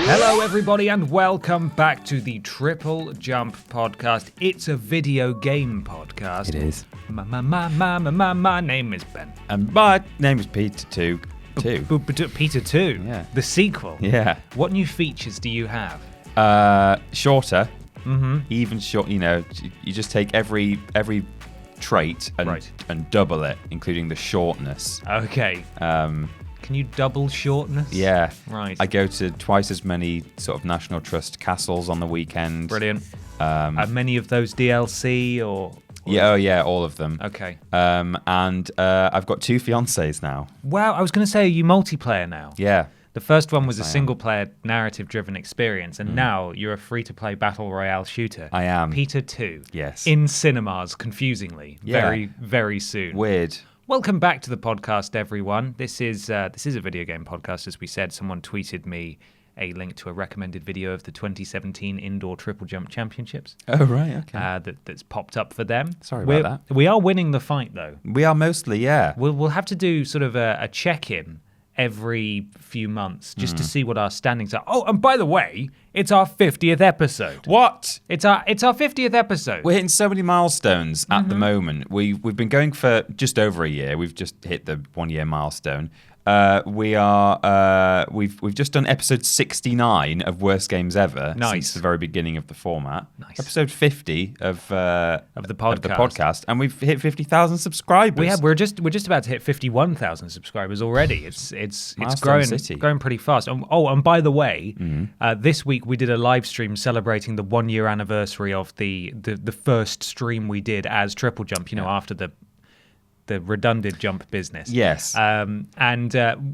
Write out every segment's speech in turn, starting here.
Hello everybody and welcome back to the TripleJump Podcast. It's a video game podcast. It is. My name is Ben. And my name is Peter 2. Peter 2? Yeah. The sequel? Yeah. What new features do you have? Shorter. Mm-hmm. Even short, you just take every trait and double it, including the shortness. Okay. Can you double shortness? Yeah. Right. I go to twice as many sort of National Trust castles on the weekend. Brilliant. Are many of those DLC or... Yeah, all of them. Okay. And I've got 2 fiancés now. Wow, I was going to say, are you multiplayer now? Yeah. The first one was a single-player, narrative-driven experience, and now you're a free-to-play battle royale shooter. I am. Peter 2. Yes. In cinemas, confusingly. Yeah. Very, very soon. Weird. Welcome back to the podcast, everyone. This is a video game podcast, as we said. Someone tweeted me a link to a recommended video of the 2017 Indoor TripleJump Championships. Oh, right, okay. That's popped up for them. Sorry about that. We are winning the fight, though. We are mostly, yeah. We'll have to do sort of a check-in every few months just to see what our standings are. Oh, and by the way, it's our 50th episode. What? It's our 50th episode. We're hitting so many milestones at the moment. We've been going for just over a year. We've just hit the 1 year milestone. We've just done episode 69 of Worst Games Ever since the very beginning of the format. Nice. Episode 50 of the podcast. And we've hit 50,000 subscribers. We're just about to hit 51,000 subscribers already. It's growing pretty fast. And by the way, this week we did a live stream celebrating the 1 year anniversary of the first stream we did as TripleJump. After the redundant jump business. Yes. And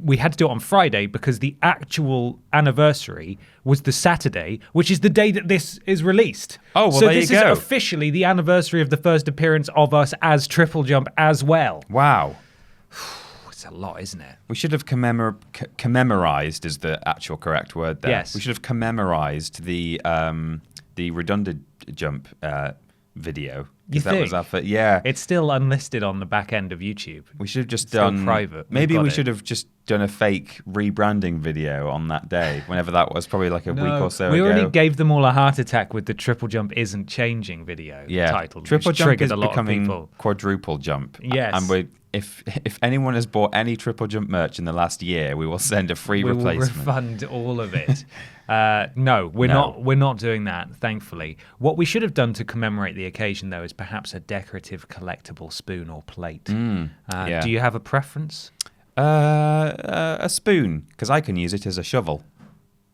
we had to do it on Friday because the actual anniversary was the Saturday, which is the day that this is released. Oh, well, so there you go. So this is officially the anniversary of the first appearance of us as TripleJump as well. Wow. It's a lot, isn't it? We should have commemorized is the actual correct word there. Yes. We should have commemorized the redundant jump video. You think? Yeah. It's still unlisted on the back end of YouTube. We should have just done still private. Maybe we should have just done a fake rebranding video on that day, whenever that was, probably like a week or so ago. We already gave them all a heart attack with the Triple Jump Isn't Changing video titled. Triple Jump is a lot becoming of people. Quadruple Jump. Yes. And if anyone has bought any Triple Jump merch in the last year, we will send a free replacement. We will refund all of it. No, we're not doing that, thankfully. What we should have done to commemorate the occasion, though, is perhaps a decorative collectible spoon or plate. Do you have a preference? A spoon, because I can use it as a shovel.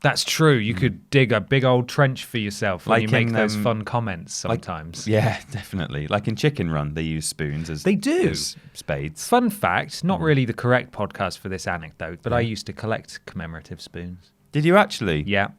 That's true. You could dig a big old trench for yourself when you make those fun comments sometimes. Yeah, definitely. Like in Chicken Run, they use spoons as spades. Fun fact, not really the correct podcast for this anecdote, but I used to collect commemorative spoons. Did you actually? Yeah,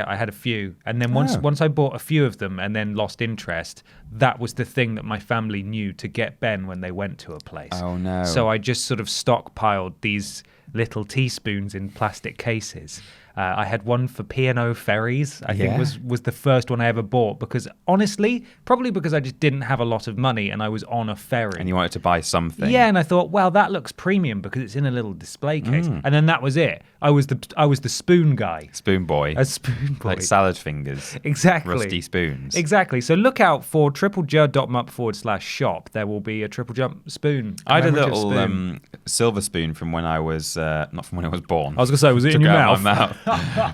I had a few. And then once I bought a few of them and then lost interest, that was the thing that my family knew to get Ben when they went to a place. Oh, no. So I just sort of stockpiled these little teaspoons in plastic cases. I had one for P&O ferries, I think was the first one I ever bought, because honestly, probably because I just didn't have a lot of money and I was on a ferry. And you wanted to buy something. Yeah, and I thought, well, that looks premium because it's in a little display case. And then that was it. I was the spoon guy. Spoon boy. A spoon boy. Like salad fingers. Exactly. Rusty spoons. Exactly. So look out for triplej.mup/shop. There will be a Triple Jump spoon. I had a little silver spoon from when I was, not from when I was born. I was going to say, was it in your mouth? My mouth.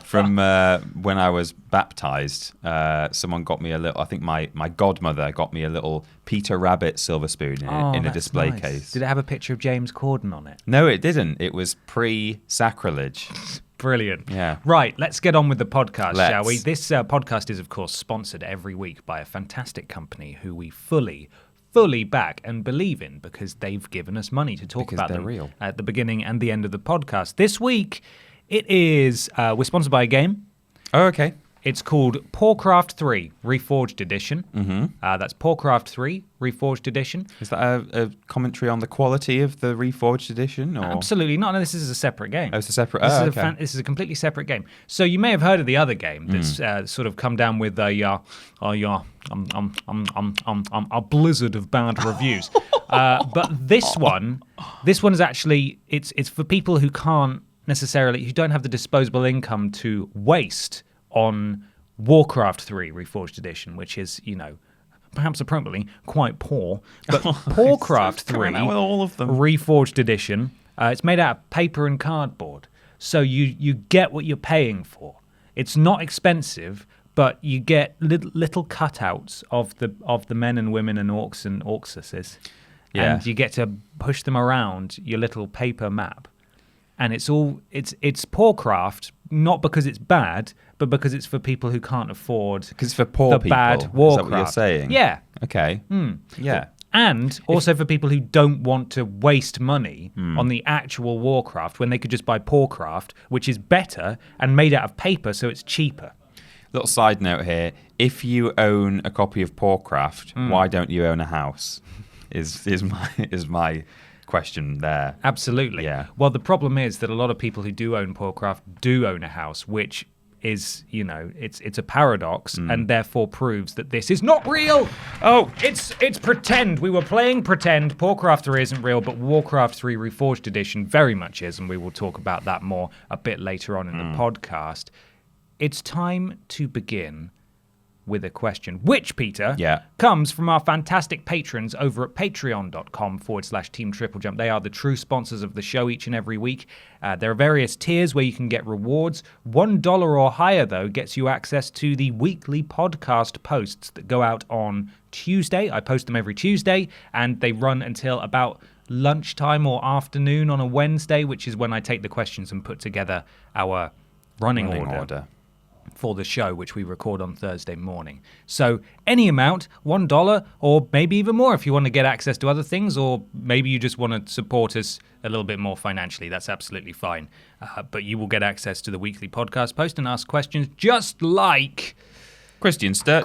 From when I was baptized, someone got me a little, I think my godmother got me a little Peter Rabbit silver spoon in a display case. Did it have a picture of James Corden on it? No, it didn't. It was pre-sacrilege. Brilliant. Yeah. Right, let's get on with the podcast, shall we? This podcast is, of course, sponsored every week by a fantastic company who we fully back and believe in because they've given us money to talk about them real. At the beginning and the end of the podcast. This week, it is, we're sponsored by a game. Oh, okay. It's called Warcraft 3 Reforged Edition. Mm-hmm. That's Warcraft 3 Reforged Edition. Is that a commentary on the quality of the Reforged Edition? Or? Absolutely not. No, this is a separate game. Oh, it's a separate... This is a completely separate game. So you may have heard of the other game that's sort of come down with a blizzard of bad reviews. But this one is actually... It's for people who can't necessarily... who don't have the disposable income to waste on Warcraft 3 Reforged Edition, which is, perhaps appropriately quite poor. But Warcraft 3 with all of them. Reforged Edition, it's made out of paper and cardboard. So you get what you're paying for. It's not expensive, but you get little cutouts of the men and women and orcs and orcsuses. Yeah. And you get to push them around your little paper map. And it's Warcraft, not because it's bad, but because it's for people who can't afford because it's for poor the people. bad Warcraft. Is that what you're saying? Yeah. Okay. Yeah. And also for people who don't want to waste money on the actual Warcraft when they could just buy Warcraft, which is better and made out of paper, so it's cheaper. Little side note here: if you own a copy of Warcraft, why don't you own a house? Is my question there. Absolutely. Yeah. Well, the problem is that a lot of people who do own Warcraft do own a house, which is, it's a paradox and therefore proves that this is not real. Oh, it's pretend. We were playing pretend. Warcraft 3 isn't real, but Warcraft 3 Reforged Edition very much is, and we will talk about that more a bit later on in the podcast. It's time to begin with a question, which, Peter, comes from our fantastic patrons over at patreon.com/Team TripleJump. They are the true sponsors of the show each and every week. There are various tiers where you can get rewards. $1 or higher, though, gets you access to the weekly podcast posts that go out on Tuesday. I post them every Tuesday, and they run until about lunchtime or afternoon on a Wednesday, which is when I take the questions and put together our running order for the show, which we record on Thursday morning. So any amount, $1 or maybe even more if you want to get access to other things, or maybe you just want to support us a little bit more financially, that's absolutely fine. But you will get access to the weekly podcast post and ask questions just like Christian Sturt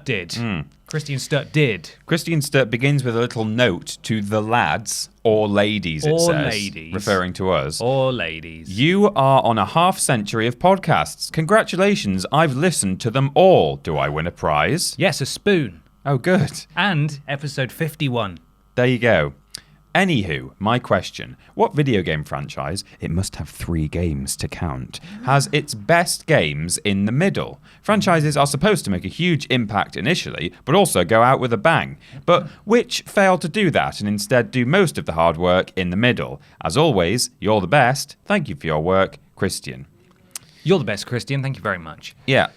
did. Christian Sturt did. Christian Sturt begins with a little note to the lads, or ladies, it says. Ladies. Referring to us. Or ladies. You are on a half-century of podcasts. Congratulations, I've listened to them all. Do I win a prize? Yes, a spoon. Oh, good. And episode 51. There you go. Anywho, my question. What video game franchise, it must have 3 games to count, has its best games in the middle? Franchises are supposed to make a huge impact initially, but also go out with a bang. But which fail to do that and instead do most of the hard work in the middle? As always, you're the best. Thank you for your work, Christian. You're the best, Christian. Thank you very much. Yeah.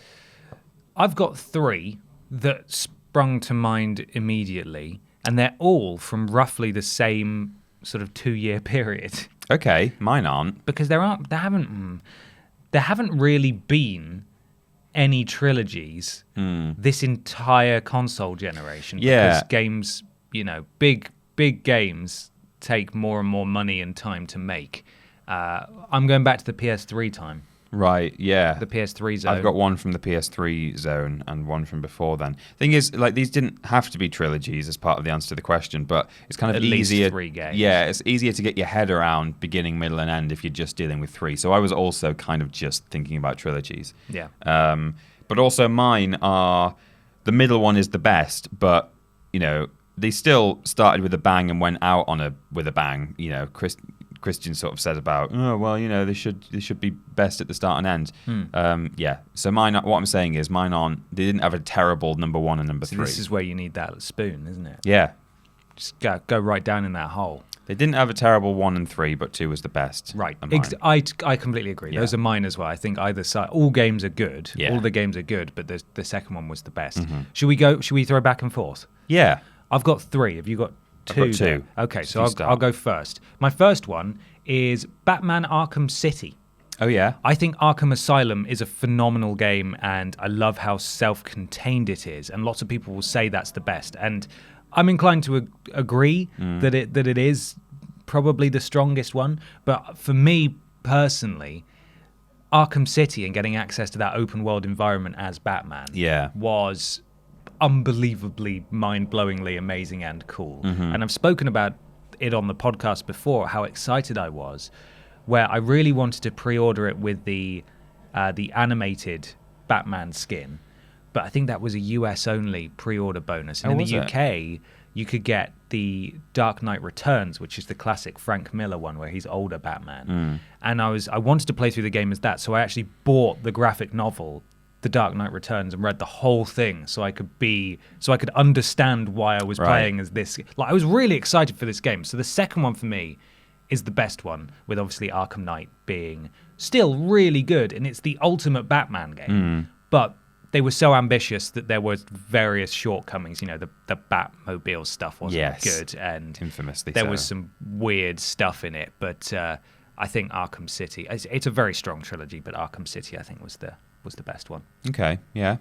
I've got 3 that sprung to mind immediately. And they're all from roughly the same sort of 2-year period. Okay, mine aren't. Because there haven't really been any trilogies this entire console generation. Yeah. Because games, big games take more and more money and time to make. I'm going back to the PS3 time. Right, yeah. The PS3 zone. I've got one from the PS3 zone and one from before then. Thing is, these didn't have to be trilogies as part of the answer to the question, but it's kind of easier. At least 3 games. Yeah, it's easier to get your head around beginning, middle, and end if you're just dealing with 3. So I was also kind of just thinking about trilogies. Yeah. But also mine are, the middle one is the best, but, they still started with a bang and went out with a bang. Christian sort of said about, they should be best at the start and end. Yeah. So mine, what I'm saying is mine they didn't have a terrible number 1 and number 3. This is where you need that spoon, isn't it? Yeah. Just go right down in that hole. They didn't have a terrible 1 and 3, but 2 was the best. Right. I completely agree. Yeah. Those are mine as well. I think either side, all games are good. Yeah. All the games are good, but the second one was the best. Mm-hmm. Should we throw back and forth? Yeah. I've got 3. Have you got 2? I've got 2. Okay, so I'll go first. My first one is Batman Arkham City. Oh, yeah? I think Arkham Asylum is a phenomenal game, and I love how self-contained it is, and lots of people will say that's the best. And I'm inclined to agree that it is probably the strongest one, but for me personally, Arkham City and getting access to that open world environment as Batman was unbelievably mind-blowingly amazing and cool. And I've spoken about it on the podcast before, how excited I was, where I really wanted to pre-order it with the animated Batman skin, but I think that was a US only pre-order bonus. And in the UK, you could get the Dark Knight Returns, which is the classic Frank Miller one where he's older Batman. And I wanted to play through the game as that, so I actually bought the graphic novel, The Dark Knight Returns, and read the whole thing so I could understand why I was playing as this. Like, I was really excited for this game. So the second one for me is the best one, with obviously Arkham Knight being still really good, and it's the ultimate Batman game. But they were so ambitious that there were various shortcomings. You know, the Batmobile stuff wasn't good, and infamously there was some weird stuff in it. But I think Arkham City, it's a very strong trilogy, but Arkham City I think was the best one. Okay, yeah.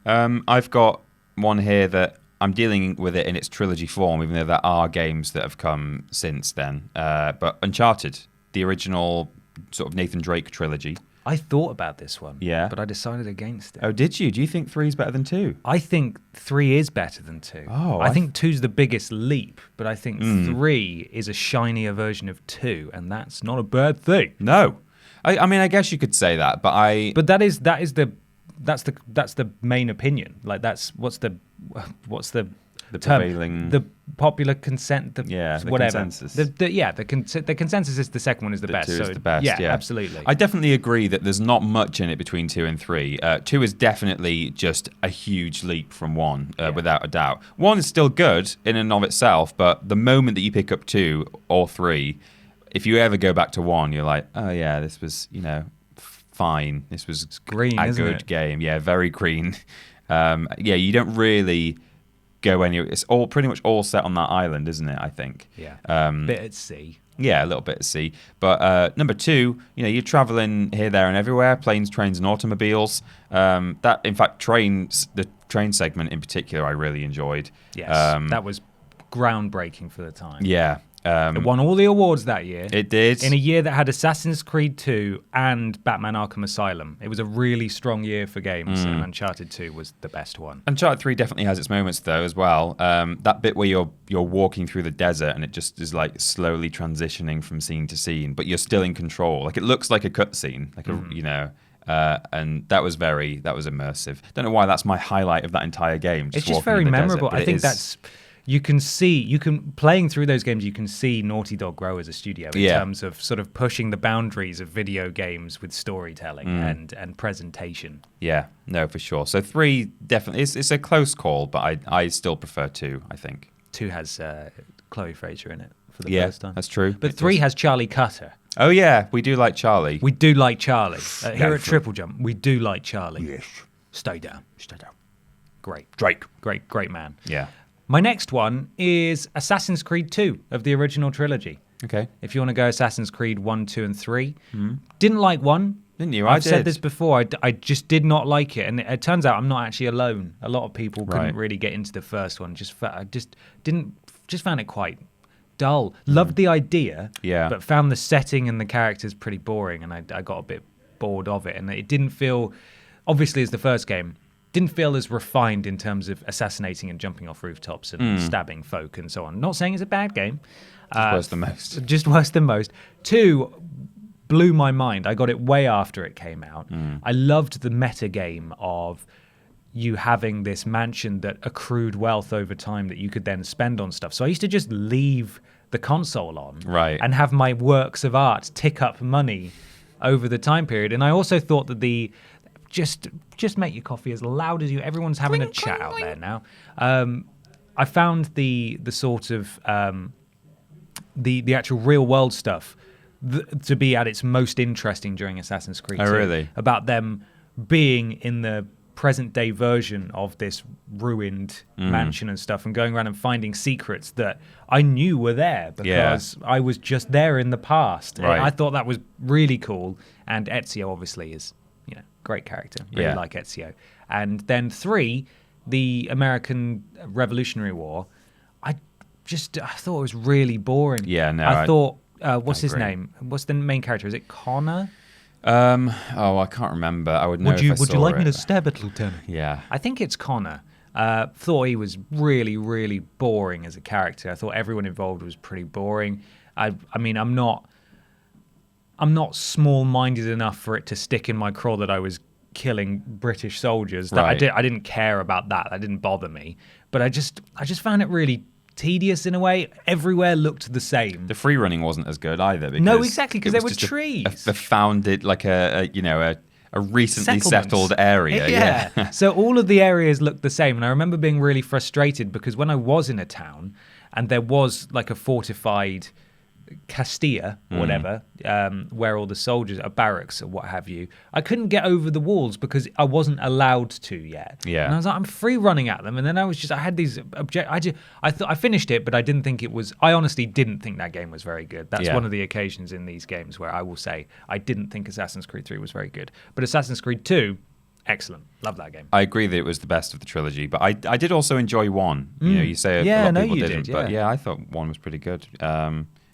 I've got one here that I'm dealing with it in its trilogy form, even though there are games that have come since then. But Uncharted, the original sort of Nathan Drake trilogy. I thought about this one, but I decided against it. Oh, did you? Do you think 3 is better than 2? I think 3 is better than 2. Oh, I think 2's the biggest leap, but I think 3 is a shinier version of 2, and that's not a bad thing. No. I mean, I guess you could say that, but that's the main opinion. Like, what's the prevailing, the popular consent, the whatever consensus. The consensus is the second one is the best. 2 is the best. Yeah, absolutely. I definitely agree that there's not much in it between 2 and 3. 2 is definitely just a huge leap from 1, without a doubt. 1 is still good in and of itself, but the moment that you pick up 2 or 3, if you ever go back to 1, you're like, oh yeah, this was, fine. This was green, a good game. Yeah, very green. You don't really go anywhere. It's all pretty much all set on that island, isn't it? I think. Yeah. Bit at sea. Yeah, a little bit at sea. But number 2, you're traveling here, there, and everywhere. Planes, trains, and automobiles. That, in fact, the train segment in particular, I really enjoyed. Yes, that was groundbreaking for the time. Yeah. It won all the awards that year. It did. In a year that had Assassin's Creed 2 and Batman Arkham Asylum. It was a really strong year for games, and Uncharted 2 was the best one. Uncharted 3 definitely has its moments, though, as well. That bit where you're walking through the desert and it just is like slowly transitioning from scene to scene, but you're still in control. Like, it looks like a cutscene, and that was immersive. Don't know why that's my highlight of that entire game. It's just very memorable. I think that's... You can playing through those games, you can see Naughty Dog grow as a studio in terms of sort of pushing the boundaries of video games with storytelling and presentation. Yeah, no, for sure. So 3 definitely, it's a close call, but I still prefer 2, I think. 2 has Chloe Fraser in it for the first time. That's true. But 3 has Charlie Cutter. Oh yeah, we do like Charlie. We do like Charlie. Here at TripleJump, we do like Charlie. Yes. Stay down. Great. Drake. Great man. Yeah. My next one is Assassin's Creed 2 of the original trilogy. Okay. If you want to go Assassin's Creed 1, 2, and 3. Didn't like 1. Didn't you? I've said this before. I just did not like it. And it turns out I'm not actually alone. A lot of people couldn't really get into the first one. I just found it quite dull. Loved the idea, but found the setting and the characters pretty boring. And I got a bit bored of it. And it didn't feel, obviously as the first game, didn't feel as refined in terms of assassinating and jumping off rooftops and stabbing folk and so on. Not saying it's a bad game. Just worse than most. Just worse than most. 2 blew my mind. I got it way after it came out. I loved the meta game of you having this mansion that accrued wealth over time that you could then spend on stuff. So I used to just leave the console on and have my works of art tick up money over the time period. And I also thought that just make your coffee as loud as you. Everyone's having a chat out there now. I found the sort of the actual real world stuff to be at its most interesting during Assassin's Creed 2. Oh, really? About them being in the present day version of this ruined mansion and stuff, and going around and finding secrets that I knew were there because I was just there in the past. Right. I thought that was really cool. And Ezio obviously is, great character. Really like Ezio. And then 3, the American Revolutionary War, I thought it was really boring. Yeah, no. I thought, what's his name? What's the main character? Is it Connor? I can't remember. I would know if I saw it. Would you like me to stab it, Lieutenant? Yeah. I think it's Connor. Thought he was really, really boring as a character. I thought everyone involved was pretty boring. I mean, I'm not small-minded enough for it to stick in my craw that I was killing British soldiers. Right. I didn't care about that. That didn't bother me. But I just found it really tedious in a way. Everywhere looked the same. The free running wasn't as good either. No, exactly, because there were trees. A founded, like a recently settled area. Yeah. So all of the areas looked the same. And I remember being really frustrated because when I was in a town and there was like a fortified Castilla or whatever, where all the soldiers are, barracks or what have you, I couldn't get over the walls because I wasn't allowed to yet. Yeah. And I was like, I'm free running at them. And then I had these I finished it, but I didn't think it was, I honestly didn't think that game was very good. That's one of the occasions in these games where I will say I didn't think Assassin's Creed 3 was very good. But Assassin's Creed 2, excellent. Love that game. I agree that it was the best of the trilogy, but I did also enjoy 1. You say a lot of people didn't, but I thought 1 was pretty good.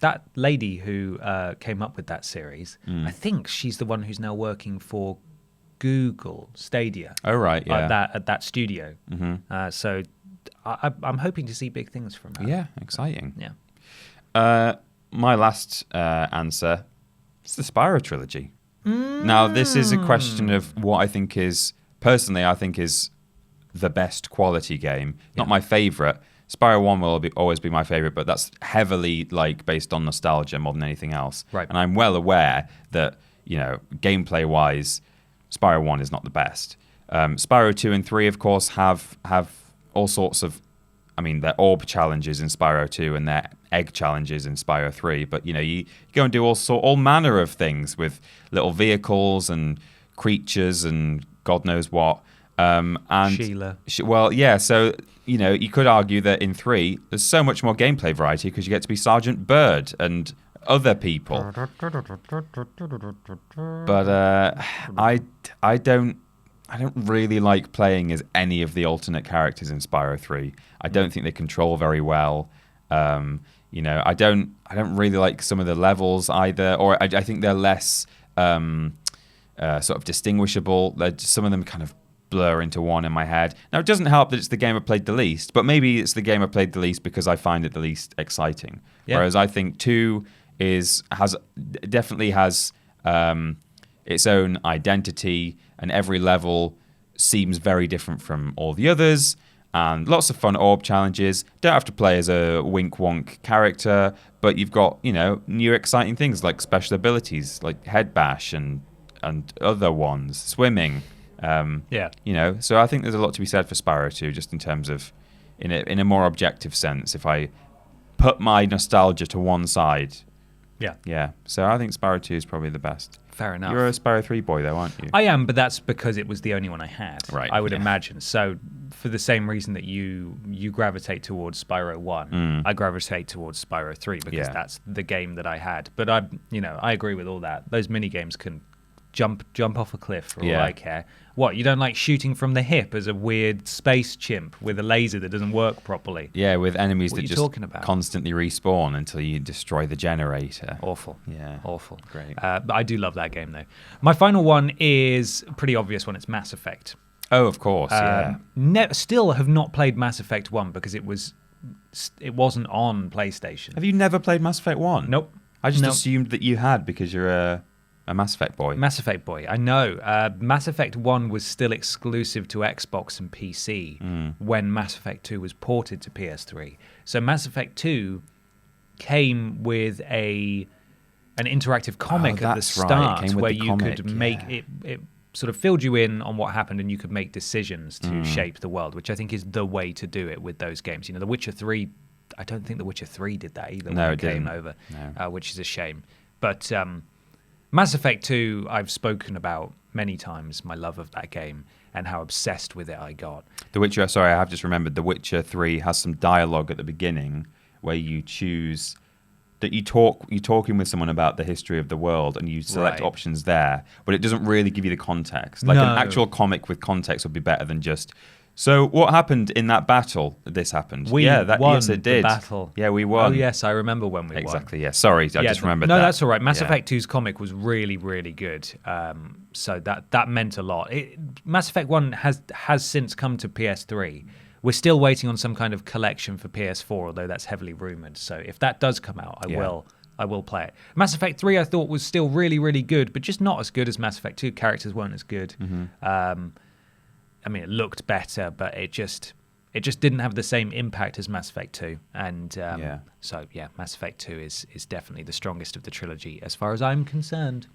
That lady who came up with that series, I think she's the one who's now working for Google Stadia. Oh, right, yeah. At that studio. Mm-hmm. So I'm hoping to see big things from her. Yeah, exciting. Yeah. My last answer is the Spyro trilogy. Now, this is a question of what I think is the best quality game. Not my favourite. Spyro 1 will always be my favourite, but that's heavily based on nostalgia more than anything else. Right. And I'm well aware that, gameplay-wise, Spyro 1 is not the best. Spyro 2 and 3, of course, have all sorts of, their orb challenges in Spyro 2 and their egg challenges in Spyro 3. But, you go and do all manner of things with little vehicles and creatures and God knows what. And Sheila. So you could argue that in 3 there's so much more gameplay variety because you get to be Sergeant Bird and other people. But I don't really like playing as any of the alternate characters in Spyro 3. I don't think they control very well. I don't really like some of the levels either, or I think they're less sort of distinguishable. Some of them kind of blur into one in my head. Now, it doesn't help that it's the game I played the least, but maybe it's the game I played the least because I find it the least exciting. Yeah. Whereas I think 2 definitely has its own identity, and every level seems very different from all the others, and lots of fun orb challenges. Don't have to play as a wink-wonk character, but you've got, new exciting things like special abilities like head bash and other ones, swimming. So I think there's a lot to be said for Spyro 2, just in terms of, in a more objective sense, if I put my nostalgia to one side. Yeah. So I think Spyro 2 is probably the best. Fair enough. You're a Spyro 3 boy, though, aren't you? I am, but that's because it was the only one I had. Right. I would imagine. So for the same reason that you gravitate towards Spyro 1, I gravitate towards Spyro 3 because that's the game that I had. But I agree with all that. Those mini games can jump off a cliff for all I care. What, you don't like shooting from the hip as a weird space chimp with a laser that doesn't work properly? Yeah, with enemies that just about? Constantly respawn until you destroy the generator. Awful. Yeah. Awful. Great. But I do love that game, though. My final one is a pretty obvious one. It's Mass Effect. Oh, of course, Still have not played Mass Effect 1 because it wasn't on PlayStation. Have you never played Mass Effect 1? Nope. I just assumed that you had because you're a Mass Effect boy. Mass Effect boy, I know. Mass Effect 1 was still exclusive to Xbox and PC when Mass Effect 2 was ported to PS3. So Mass Effect 2 came with an interactive comic at the start where you could make it sort of filled you in on what happened and you could make decisions to shape the world, which I think is the way to do it with those games. The Witcher 3, I don't think The Witcher 3 did that either when it came over, which is a shame. But Mass Effect 2, I've spoken about many times, my love of that game and how obsessed with it I got. The Witcher, sorry, I have just remembered, The Witcher 3 has some dialogue at the beginning where you choose that you're talking with someone about the history of the world and you select options there, but it doesn't really give you the context. Like an actual comic with context would be better than just So what happened in that battle? This happened. We won yes, it did. the battle. Yeah, we won. Oh, yes, I remember when we won. Exactly, yeah. Sorry, I just remembered that. No, that's all right. Mass Effect 2's comic was really, really good. So that meant a lot. Mass Effect 1 has since come to PS3. We're still waiting on some kind of collection for PS4, although that's heavily rumoured. So if that does come out, I will play it. Mass Effect 3 I thought was still really, really good, but just not as good as Mass Effect 2. Characters weren't as good. I mean, it looked better, but it just didn't have the same impact as Mass Effect 2. And so, Mass Effect 2 is definitely the strongest of the trilogy as far as I'm concerned.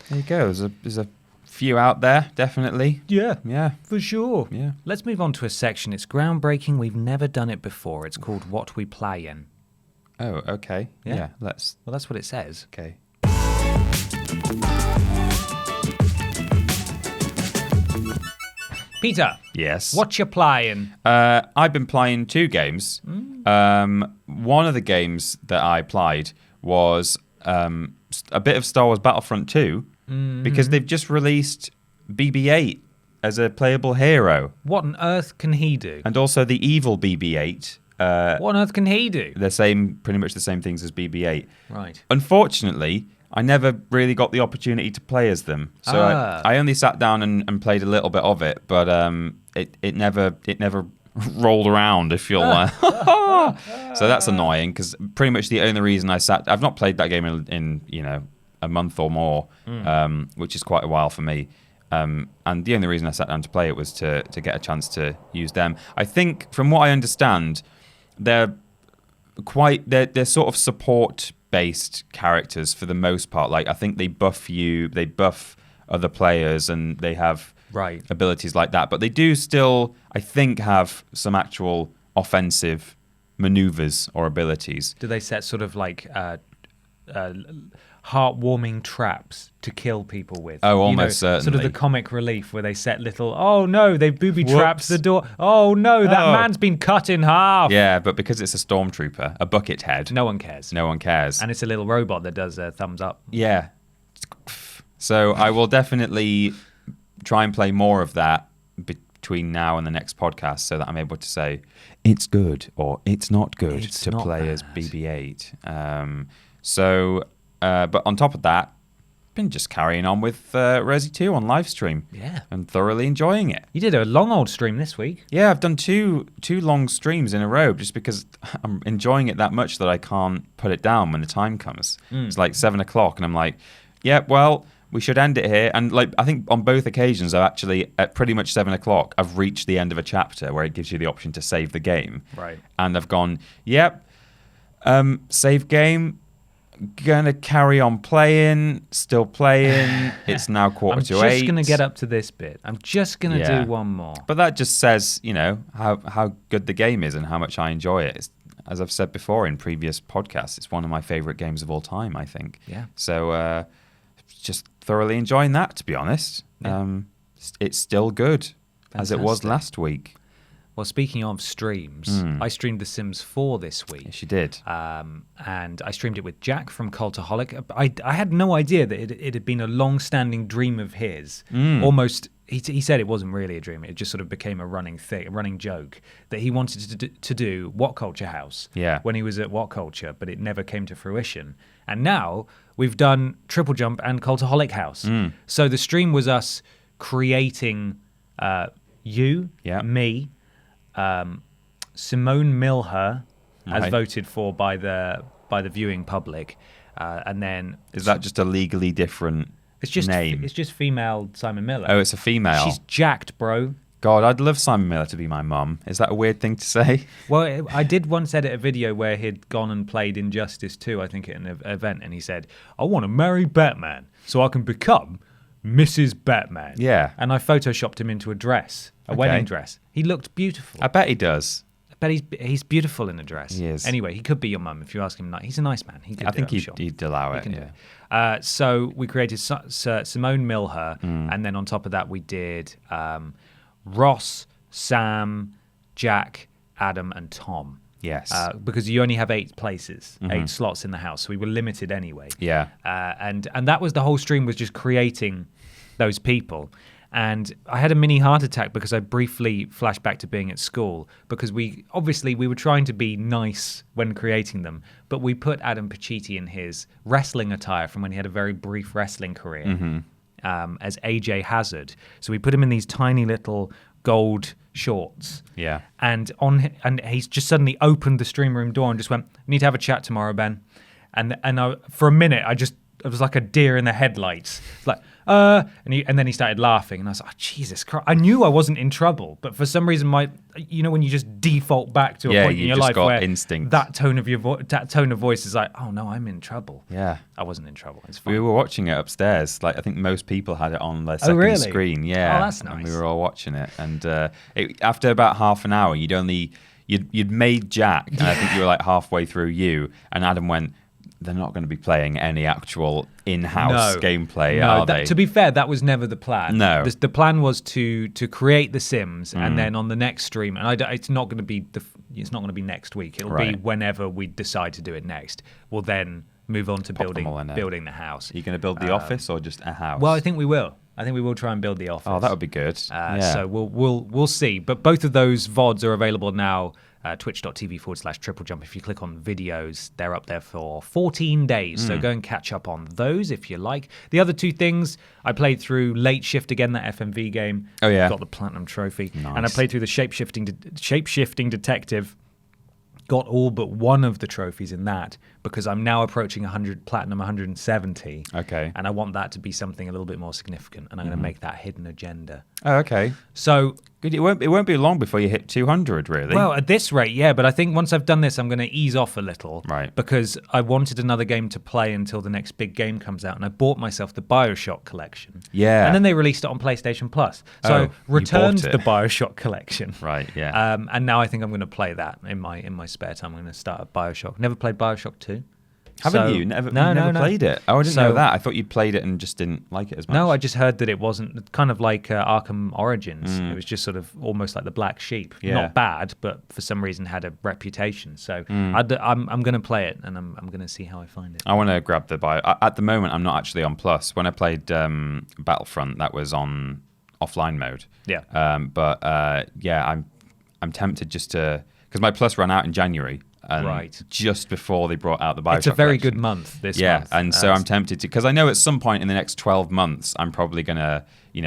There you go. There's a few out there, definitely. Yeah, for sure. Yeah. Let's move on to a section. It's groundbreaking. We've never done it before. It's called What We Playin. Oh, okay. Yeah, Well, that's what it says. Okay. Peter. Yes. What you playing? I've been playing 2 games. One of the games that I played was a bit of Star Wars Battlefront 2 because they've just released BB-8 as a playable hero. What on earth can he do? And also the evil BB-8. What on earth can he do? They're pretty much the same things as BB-8. Right. Unfortunately, I never really got the opportunity to play as them. So I only sat down and played a little bit of it, but it never rolled around, if you'll So that's annoying, because pretty much the only reason I've not played that game in a month or more, which is quite a while for me. And the only reason I sat down to play it was to get a chance to use them. I think, from what I understand, they're sort of support-based characters for the most part. Like, I think they buff other players, and they have abilities like that. But they do still, I think, have some actual offensive maneuvers or abilities. Do they set sort of like heartwarming traps to kill people with? Oh, almost certainly. Sort of the comic relief where they set little, oh no, they've booby-trapped the door. Oh no, that man's been cut in half. Yeah, but because it's a stormtrooper, a bucket head. No one cares. And it's a little robot that does a thumbs up. Yeah. So I will definitely try and play more of that between now and the next podcast, so that I'm able to say it's good or it's not good to play as BB-8. But on top of that, been just carrying on with Resi 2 on live stream. Yeah. And thoroughly enjoying it. You did a long old stream this week. Yeah, I've done two long streams in a row just because I'm enjoying it that much that I can't put it down when the time comes. It's like 7 o'clock and I'm like, yeah, well, we should end it here. And like, I think on both occasions, I've actually, at pretty much 7 o'clock, I've reached the end of a chapter where it gives you the option to save the game. Right. And I've gone, yep, save game. Gonna carry on playing, still playing. It's now 7:45. I'm just gonna get up to this bit. I'm just gonna do one more. But that just says, how good the game is and how much I enjoy it. It's, as I've said before in previous podcasts, it's one of my favorite games of all time, I think. Yeah. So just thoroughly enjoying that, to be honest. Yeah. It's still good, as it was Fantastic. last week. Well, speaking of streams, I streamed The Sims 4 this week. Yes, you did. And I streamed it with Jack from Cultaholic. I had no idea that it had been a long-standing dream of his. Almost, he said it wasn't really a dream. It just sort of became a running thing, a running joke, that he wanted to do What Culture House when he was at What Culture, but it never came to fruition. And now we've done TripleJump and Cultaholic House. So the stream was us creating me, Simone Milher, as voted for by the viewing public, and then is that just a legally different name? It's just female Simon Miller. Oh, it's a female. She's jacked, bro. God, I'd love Simon Miller to be my mum. Is that a weird thing to say? Well, I did once edit a video where he'd gone and played Injustice 2, I think, at an event, and he said, "I want to marry Batman so I can become Mrs. Batman." Yeah. And I photoshopped him into a dress, a wedding dress. He looked beautiful. I bet he does. I bet he's beautiful in a dress. He is. Anyway, he could be your mum if you ask him. He's a nice man. I think he'd allow it. Yeah. So we created Simone Milher, and then on top of that we did Ross, Sam, Jack, Adam, and Tom. Yes. Because you only have 8 places, 8 slots in the house, so we were limited anyway. Yeah. And that was the whole stream, was just creating those people. And I had a mini heart attack because I briefly flashed back to being at school, because we were trying to be nice when creating them, but we put Adam Pacitti in his wrestling attire from when he had a very brief wrestling career as AJ Hazard. So we put him in these tiny little gold shorts. Yeah. And he's just suddenly opened the stream room door and just went, "We need to have a chat tomorrow, Ben." And for a minute, it was like a deer in the headlights. It's like, and then he started laughing, and I was like, oh, Jesus Christ. I knew I wasn't in trouble, but for some reason, when you just default back to a point in your life where instinct. that tone of voice is like, oh no, I'm in trouble. Yeah. I wasn't in trouble. It's fine. We were watching it upstairs. Like, I think most people had it on their second screen. Yeah. Oh, that's nice. And we were all watching it. And after about half an hour, you'd made Jack, and I think you were like halfway through you, and Adam went, they're not going to be playing any actual in-house gameplay, are they? To be fair, that was never the plan. No. The plan was to create The Sims, and then on the next stream, and it's not going to be next week. It'll be whenever we decide to do it next. We'll then move on to building the house. Are you going to build the office or just a house? Well, I think we will. I think we will try and build the office. Oh, that would be good. So we'll see. But both of those VODs are available now. Twitch.tv/TripleJump. If you click on videos, they're up there for 14 days. So go and catch up on those if you like. The other two things, I played through Late Shift again, that FMV game. Oh, yeah. Got the Platinum Trophy. Nice. And I played through the Shape-Shifting Detective. Got all but one of the trophies in that, because I'm now approaching 100 Platinum 170. Okay. And I want that to be something a little bit more significant, and I'm going to make that hidden agenda. Oh, okay. So good. It won't be long before you hit 200, really. Well, at this rate, yeah. But I think once I've done this, I'm going to ease off a little, right? Because I wanted another game to play until the next big game comes out, and I bought myself the BioShock collection. Yeah. And then they released it on PlayStation Plus, so I returned the BioShock collection. Right. Yeah. And now I think I'm going to play that in my spare time. I'm going to start a BioShock. Never played BioShock 2. Haven't you? Never played it. Oh, I didn't know that. I thought you'd played it and just didn't like it as much. No, I just heard that it wasn't, kind of like Arkham Origins. It was just sort of almost like the black sheep. Yeah. Not bad, but for some reason had a reputation. So I'm going to play it, and I'm going to see how I find it. I want to grab the Bio. At the moment, I'm not actually on Plus. When I played Battlefront, that was on offline mode. Yeah. I'm tempted just to, because my Plus ran out in January. Just before they brought out the BioShock. It's a very collection. good month this month. Yeah, and so I'm tempted to, because I know at some point in the next 12 months, I'm probably going to,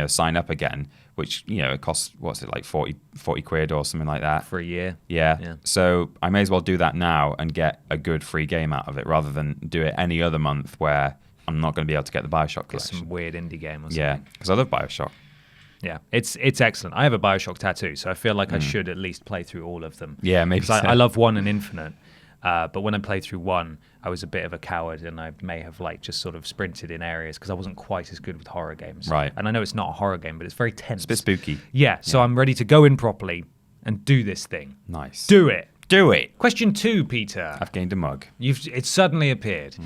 sign up again, which, it costs, what's it, like 40 quid or something like that? For a year. Yeah. So I may as well do that now and get a good free game out of it, rather than do it any other month where I'm not going to be able to get the BioShock collection. Some weird indie game or something. Yeah, because I love BioShock. Yeah, it's excellent. I have a BioShock tattoo, so I feel like I should at least play through all of them. Yeah, maybe so. I love 1 and Infinite, but when I played through 1, I was a bit of a coward, and I may have just sort of sprinted in areas because I wasn't quite as good with horror games. Right. And I know it's not a horror game, but it's very tense. It's a bit spooky. Yeah, so I'm ready to go in properly and do this thing. Nice. Do it. Do it. Question 2, Peter. I've gained a mug. It's suddenly appeared.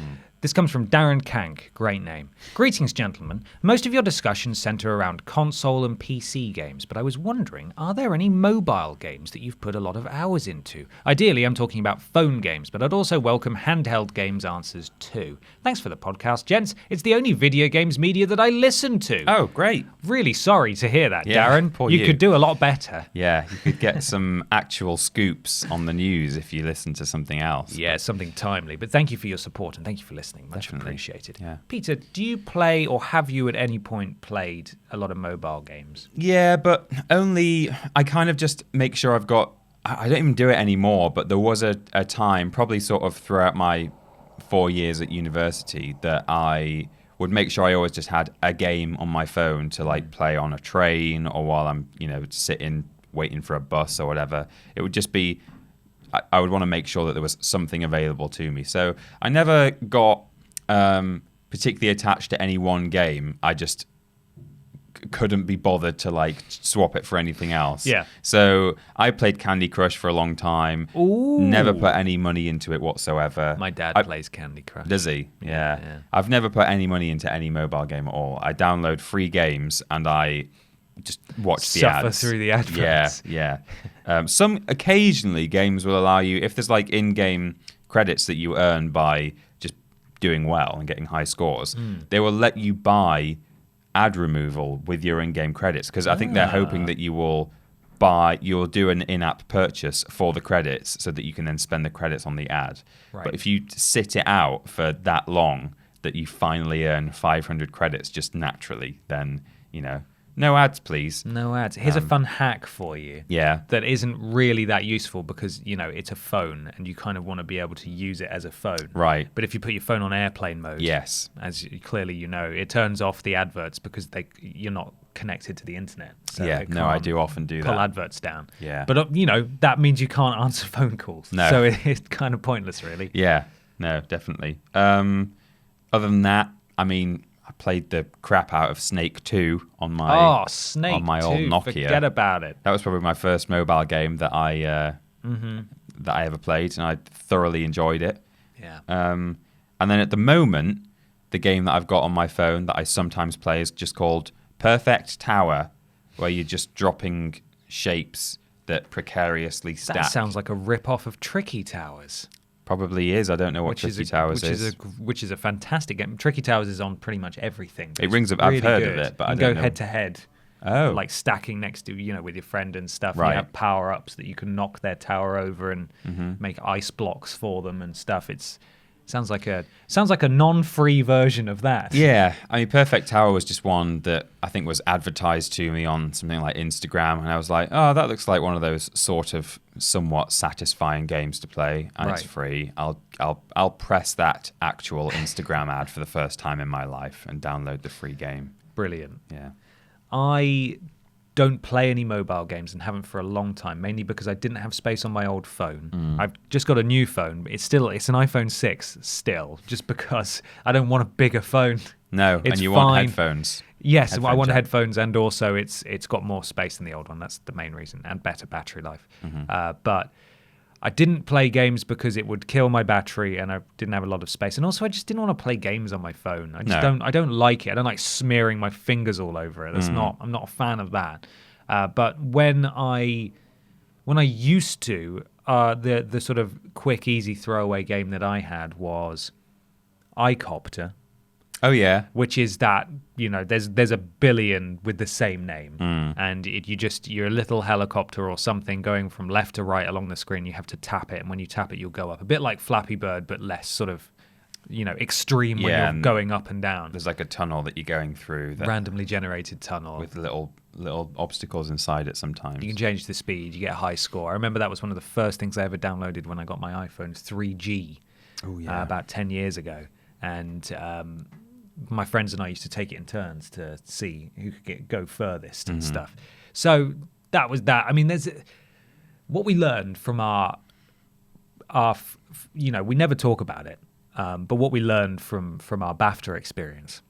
This comes from Darren Kank. Great name. Greetings, gentlemen. Most of your discussions center around console and PC games, but I was wondering, are there any mobile games that you've put a lot of hours into? Ideally, I'm talking about phone games, but I'd also welcome handheld games answers too. Thanks for the podcast, gents. It's the only video games media that I listen to. Oh, great. Really sorry to hear that, Yeah, Darren. poor You you. could do a lot better. Yeah, you could get some actual scoops on the news if you listen to something else. Yeah, something timely. But thank you for your support, and thank you for listening. Much Definitely. appreciated. Yeah. Peter, do you play, or have you at any point played a lot of mobile games? Yeah, but only, I kind of just make sure I've got, I don't even do it anymore, but there was a time, probably sort of throughout my 4 years at university, that I would make sure I always just had a game on my phone to play on a train, or while I'm, sitting waiting for a bus or whatever. It would just be, I would want to make sure that there was something available to me. So I never got particularly attached to any one game. I just couldn't be bothered to swap it for anything else. Yeah. So I played Candy Crush for a long time. Ooh. Never put any money into it whatsoever. My dad plays Candy Crush. Does he? Yeah. Yeah. I've never put any money into any mobile game at all. I download free games and I just watch the ads. Suffer through the adverts. Yeah. Some occasionally games will allow you, if there's in-game credits that you earn by just doing well and getting high scores, they will let you buy ad removal with your in-game credits, because I think they're hoping that you'll do an in-app purchase for the credits so that you can then spend the credits on the ad. Right. But if you sit it out for that long that you finally earn 500 credits just naturally, then, no ads, please. No ads. Here's a fun hack for you. Yeah. That isn't really that useful because, it's a phone and you kind of want to be able to use it as a phone. Right. But if you put your phone on airplane mode, yes, as clearly it turns off the adverts because you're not connected to the internet. So I do often do that. Pull adverts down. Yeah. But, that means you can't answer phone calls. No. So it's kind of pointless, really. Yeah. No, definitely. Other than that, I played the crap out of Snake 2 on my old Nokia. Forget about it. That was probably my first mobile game that I ever played, and I thoroughly enjoyed it. Yeah. And then at the moment, the game that I've got on my phone that I sometimes play is just called Perfect Tower, where you're just dropping shapes that precariously stack. That sounds like a rip-off of Tricky Towers. Probably is. I don't know what Tricky Towers is. Which is a fantastic game. Tricky Towers is on pretty much everything. It rings up. Really I've heard of it, but I don't know. You go head to head. Oh. Like stacking next to, with your friend and stuff. Right. You have power-ups that you can knock their tower over and make ice blocks for them and stuff. Sounds like a non-free version of that. Yeah, Perfect Tower was just one that I think was advertised to me on something like Instagram, and I was like, oh, that looks like one of those sort of somewhat satisfying games to play, and It's free. I'll press that actual Instagram ad for the first time in my life and download the free game. Brilliant. Yeah. I don't play any mobile games and haven't for a long time, mainly because I didn't have space on my old phone. I've just got a new phone. It's an iPhone 6 still, just because I don't want a bigger phone. No, it's and you fine. want headphones. Yes, I want headphones, and also it's got more space than the old one. That's the main reason, and better battery life. But I didn't play games because it would kill my battery, and I didn't have a lot of space. And also, I just didn't want to play games on my phone. I don't like it. I don't like smearing my fingers all over it. I'm not a fan of that. But when I used to, the sort of quick, easy throwaway game that I had was iCopter. Oh yeah, which is that there's a billion with the same name, and you're a little helicopter or something going from left to right along the screen. You have to tap it, and when you tap it, you'll go up. A bit like Flappy Bird, but less sort of extreme when you're going up and down. There's like a tunnel that you're going through, randomly generated tunnel with little obstacles inside it. Sometimes you can change the speed. You get a high score. I remember that was one of the first things I ever downloaded when I got my iPhone 3G. Oh yeah, about 10 years ago, and my friends and I used to take it in turns to see who could go furthest and stuff. So that was that. There's what we learned from our we never talk about it, but what we learned from our BAFTA experience.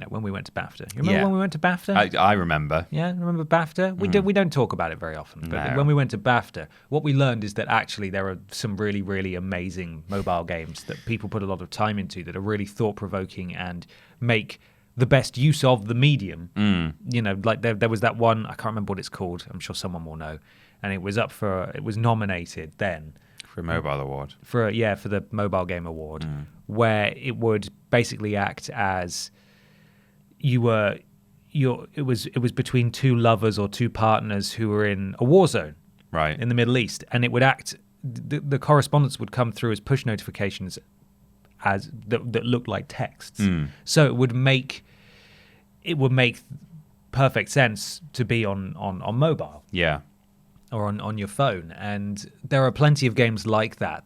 When we went to BAFTA. You remember when we went to BAFTA? I remember. Yeah, remember BAFTA? We don't talk about it very often. But when we went to BAFTA, what we learned is that actually there are some really, really amazing mobile games that people put a lot of time into that are really thought-provoking and make the best use of the medium. Like there was that one, I can't remember what it's called. I'm sure someone will know. And it was nominated then. For a mobile award. For the Mobile Game Award, where it would basically act as... it was between two lovers or two partners who were in a war zone, right, in the Middle East, and it would act. The correspondence would come through as push notifications, that looked like texts. So it would make perfect sense to be on mobile, or on your phone. And there are plenty of games like that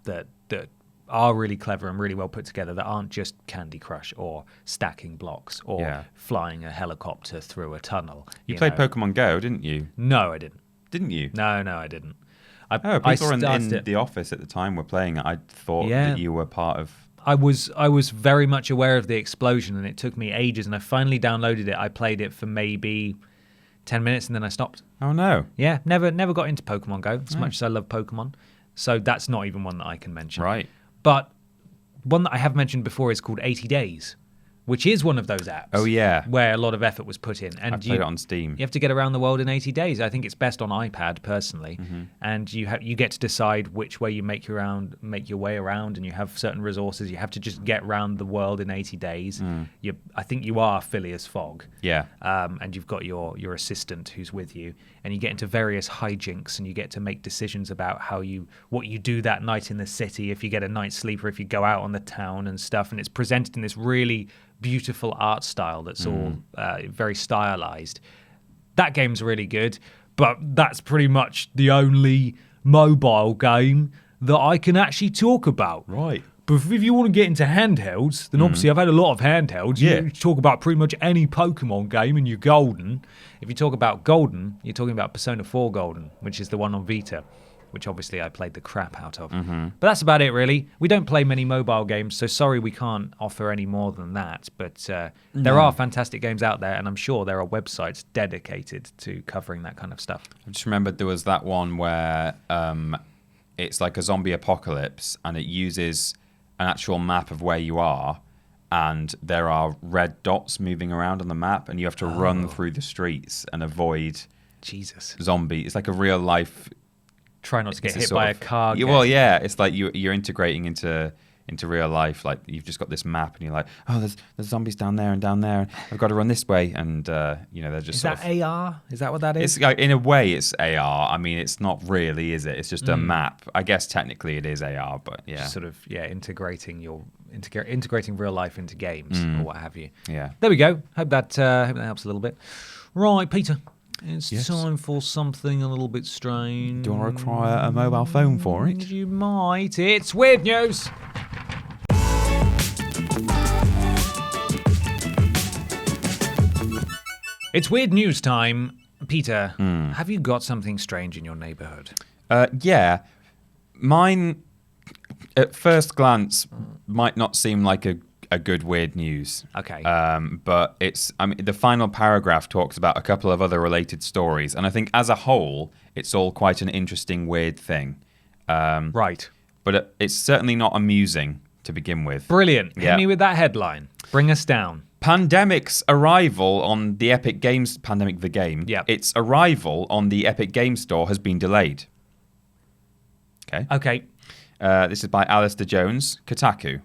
are really clever and really well put together that aren't just Candy Crush or stacking blocks or flying a helicopter through a tunnel. You played Pokemon Go, didn't you? No, I didn't. Didn't you? No, I didn't. People in the office at the time were playing it. I thought that you were part of... I was very much aware of the explosion, and it took me ages, and I finally downloaded it. I played it for maybe 10 minutes, and then I stopped. Oh, no. Yeah, never got into Pokemon Go, as much as I love Pokemon. So that's not even one that I can mention. Right. But one that I have mentioned before is called 80 Days, which is one of those apps. Oh, yeah. Where a lot of effort was put in. And I played it on Steam. You have to get around the world in 80 days. I think it's best on iPad, personally. And you get to decide which way you make your way around, and you have certain resources. You have to just get around the world in 80 days. I think you are Phileas Fogg. Yeah. And you've got your assistant who's with you, and you get into various hijinks, and you get to make decisions about what you do that night in the city, if you get a night's sleep, or if you go out on the town and stuff. And it's presented in this really beautiful art style that's all very stylized. That game's really good, but that's pretty much the only mobile game that I can actually talk about. Right. But if you want to get into handhelds, then obviously I've had a lot of handhelds. Yeah. You talk about pretty much any Pokemon game and you're golden. If you talk about golden, you're talking about Persona 4 Golden, which is the one on Vita, which obviously I played the crap out of. But that's about it, really. We don't play many mobile games, so sorry we can't offer any more than that. But there are fantastic games out there, and I'm sure there are websites dedicated to covering that kind of stuff. I just remembered there was that one where it's like a zombie apocalypse, and it uses an actual map of where you are, and there are red dots moving around on the map, and you have to run through the streets and avoid zombies. It's like a real life... Try not to get hit by a car. Well, yeah, it's like you're integrating into real life. Like you've just got this map, and you're like, oh, there's zombies down there and down there. I've got to run this way, and they're just. Is that AR? Is that what that is? It's like, in a way, it's AR. I mean, it's not really, is it? It's just a map. I guess technically it is AR, but yeah, just sort of integrating integrating real life into games or what have you. Yeah. There we go. Hope that helps a little bit. Right, Peter. It's time for something a little bit strange. Do you want to try a mobile phone for it? You might. It's weird news. It's weird news time. Peter, have you got something strange in your neighborhood? Yeah. Mine, at first glance, might not seem like a good weird news. Okay. But the final paragraph talks about a couple of other related stories, and I think as a whole, it's all quite an interesting weird thing. Right. But it's certainly not amusing to begin with. Brilliant. Hit me with that headline. Bring us down. Pandemic's arrival on the Epic Games... Pandemic the game. Yeah. Its arrival on the Epic Games Store has been delayed. Okay. This is by Alistair Jones, Kotaku.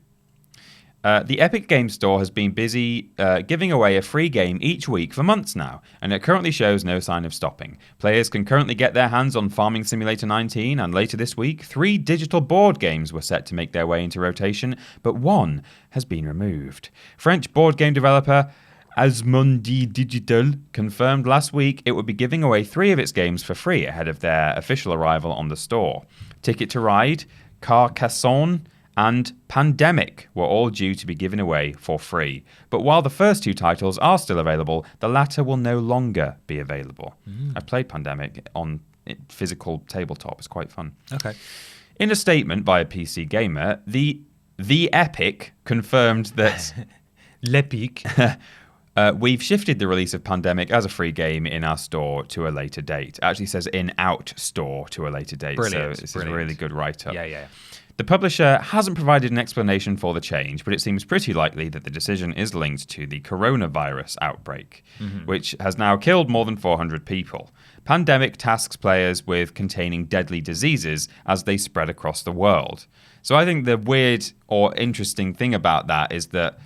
The Epic Games Store has been busy giving away a free game each week for months now, and it currently shows no sign of stopping. Players can currently get their hands on Farming Simulator 19, and later this week, 3 digital board games were set to make their way into rotation, but one has been removed. French board game developer Asmondi Digital confirmed last week it would be giving away 3 of its games for free ahead of their official arrival on the store. Ticket to Ride, Carcassonne, and Pandemic were all due to be given away for free. But while the first 2 titles are still available, the latter will no longer be available. I played Pandemic on physical tabletop. It's quite fun. Okay. In a statement by a PC Gamer, the Epic confirmed that... L'Epic. We've shifted the release of Pandemic as a free game in our store to a later date. It actually says in-out store to a later date. Brilliant. So it's a really good write-up. Yeah. The publisher hasn't provided an explanation for the change, but it seems pretty likely that the decision is linked to the coronavirus outbreak, which has now killed more than 400 people. Pandemic tasks players with containing deadly diseases as they spread across the world. So I think the weird or interesting thing about that is that,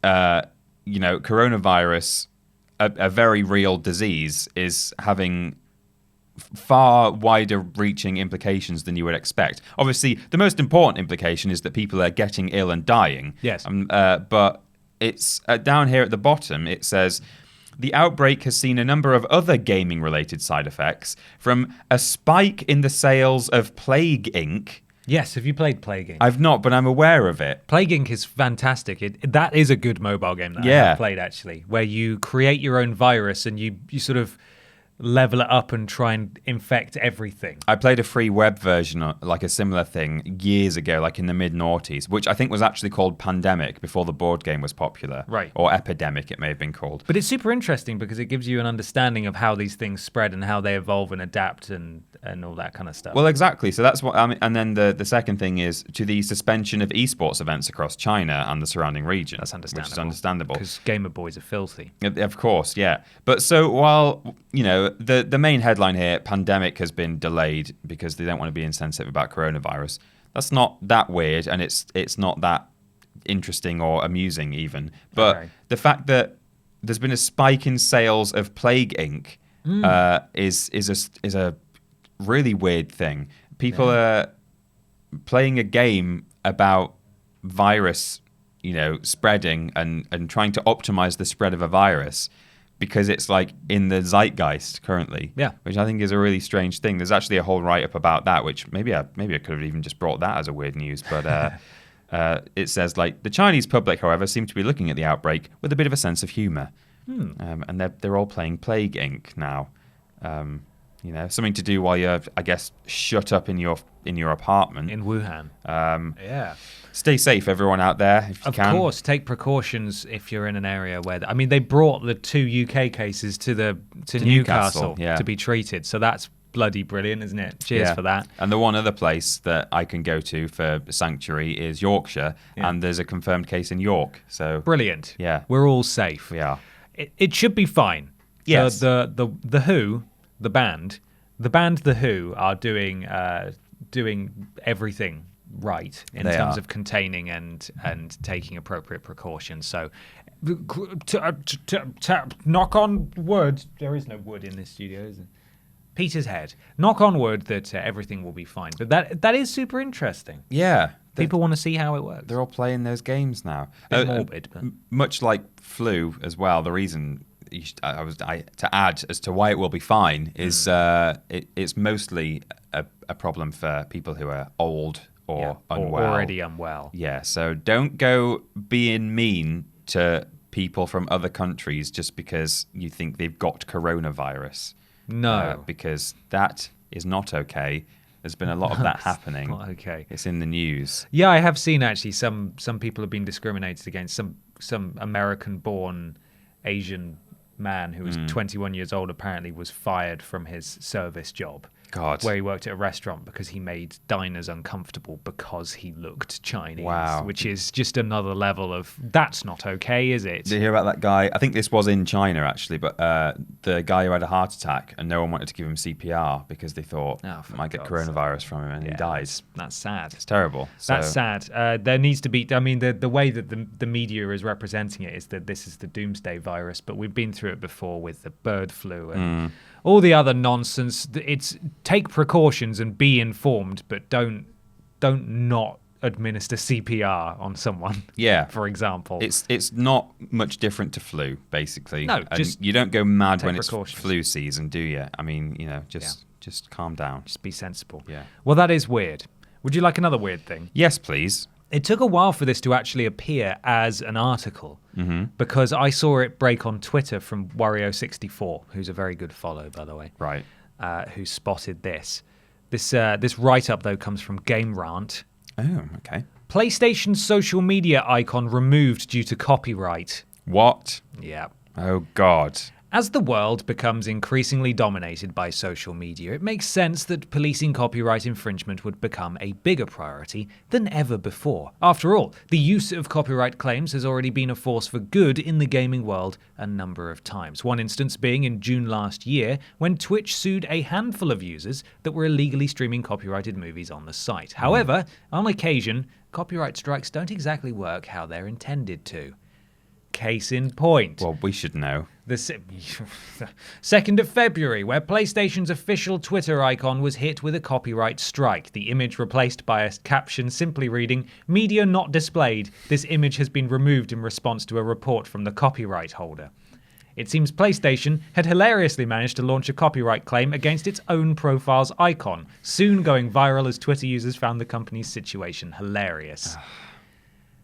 coronavirus, a very real disease, is having far wider reaching implications than you would expect. Obviously, the most important implication is that people are getting ill and dying. Yes. But it's down here at the bottom, it says, the outbreak has seen a number of other gaming-related side effects, from a spike in the sales of Plague Inc. Yes, have you played Plague Inc? I've not, but I'm aware of it. Plague Inc is fantastic. That is a good mobile game that I have played, actually, where you create your own virus and you sort of... level it up and try and infect everything. I played a free web version, like a similar thing, years ago, like in the mid-noughties, which I think was actually called Pandemic before the board game was popular. Right. Or Epidemic, it may have been called. But it's super interesting because it gives you an understanding of how these things spread and how they evolve and adapt and all that kind of stuff. Well, exactly. So that's what I mean. And then the second thing is to the suspension of esports events across China and the surrounding region. That's understandable. Which is understandable. Because gamer boys are filthy. Of course, yeah. But so while, the main headline here, Pandemic has been delayed because they don't want to be insensitive about coronavirus. That's not that weird, and it's not that interesting or amusing even. But the fact that there's been a spike in sales of Plague Inc. Is a really weird thing. People are playing a game about virus, spreading and trying to optimize the spread of a virus because it's like in the zeitgeist currently. Yeah. Which I think is a really strange thing. There's actually a whole write-up about that, which maybe I could have even just brought that as a weird news, but it says like the Chinese public, however, seem to be looking at the outbreak with a bit of a sense of humor. And they're all playing Plague Inc. now. Something to do while you're, I guess, shut up in your apartment in Wuhan. Yeah. Stay safe, everyone out there, if you can. Of course, take precautions if you're in an area where... they brought the 2 UK cases to Newcastle to be treated, so that's bloody brilliant, isn't it? Cheers for that. And the one other place that I can go to for sanctuary is Yorkshire, and there's a confirmed case in York. So brilliant. Yeah. We're all safe. We are. It should be fine. Yes. The Who, the band The Who are doing everything right in terms of containing and taking appropriate precautions. So, knock on wood. There is no wood in this studio, is there? Peter's head. Knock on wood that everything will be fine. But that is super interesting. Yeah. People want to see how it works. They're all playing those games now. It's morbid. But... Much like flu as well, the reason... to add as to why it will be fine is it's mostly a problem for people who are old or unwell. Or already unwell. Yeah, so don't go being mean to people from other countries just because you think they've got coronavirus. No. Because that is not okay. There's been a lot of that happening. Not okay. It's in the news. Yeah, I have seen actually some people have been discriminated against. Some American-born Asian man who was 21 years old apparently was fired from his service job. God. Where he worked at a restaurant because he made diners uncomfortable because he looked Chinese. Wow. Which is just another level of, that's not okay, is it? Did you hear about that guy? I think this was in China, actually, but the guy who had a heart attack and no one wanted to give him CPR because they thought he might get coronavirus from him and he died. That's sad. It's terrible. That's sad. There needs to be, the way that the media is representing it is that this is the doomsday virus, but we've been through it before with the bird flu and all the other nonsense. It's take precautions and be informed, but don't not administer CPR on someone. Yeah, for example, it's not much different to flu, basically. No, just you don't go mad when it's flu season, do you? I mean, just calm down. Just be sensible. Yeah. Well, that is weird. Would you like another weird thing? Yes, please. It took a while for this to actually appear as an article because I saw it break on Twitter from Wario64, who's a very good follow, by the way. Right. Who spotted this. This write-up, though, comes from Game Rant. Oh, okay. PlayStation's social media icon removed due to copyright. What? Yeah. Oh, God. As the world becomes increasingly dominated by social media, it makes sense that policing copyright infringement would become a bigger priority than ever before. After all, the use of copyright claims has already been a force for good in the gaming world a number of times. One instance being in June last year, when Twitch sued a handful of users that were illegally streaming copyrighted movies on the site. However, on occasion, copyright strikes don't exactly work how they're intended to. Case in point. Well, we should know. The 2nd of February, where PlayStation's official Twitter icon was hit with a copyright strike. The image replaced by a caption simply reading, "Media not displayed. This image has been removed in response to a report from the copyright holder." It seems PlayStation had hilariously managed to launch a copyright claim against its own profile's icon, soon going viral as Twitter users found the company's situation hilarious.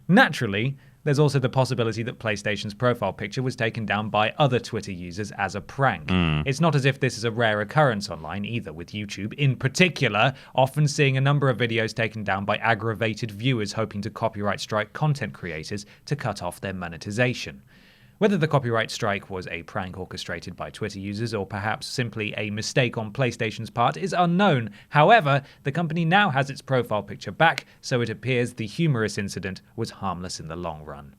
Naturally, There's also the possibility that PlayStation's profile picture was taken down by other Twitter users as a prank. It's not as if this is a rare occurrence online either, with YouTube, in particular, often seeing a number of videos taken down by aggravated viewers hoping to copyright strike content creators to cut off their monetization. Whether the copyright strike was a prank orchestrated by Twitter users or perhaps simply a mistake on PlayStation's part is unknown. However, the company now has its profile picture back, so it appears the humorous incident was harmless in the long run.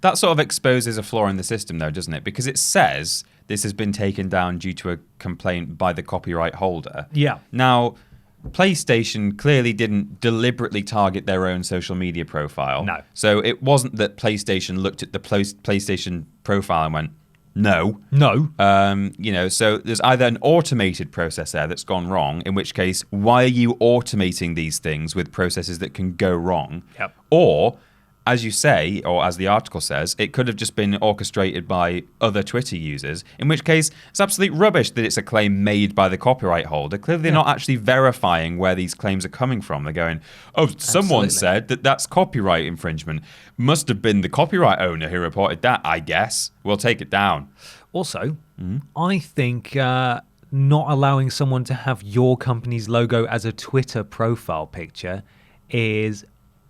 That sort of exposes a flaw in the system, though, doesn't it? Because it says this has been taken down due to a complaint by the copyright holder. Yeah. Now, PlayStation clearly didn't deliberately target their own social media profile. No. So it wasn't that PlayStation looked at the PlayStation profile and went, no. So there's either an automated process there that's gone wrong, in which case, why are you automating these things with processes that can go wrong? Yep. Or, as you say, or as the article says, it could have just been orchestrated by other Twitter users, in which case it's absolute rubbish that it's a claim made by the copyright holder. Clearly they're not actually verifying where these claims are coming from. They're going, someone said that that's copyright infringement. Must have been the copyright owner who reported that, I guess. We'll take it down. Also, I think not allowing someone to have your company's logo as a Twitter profile picture is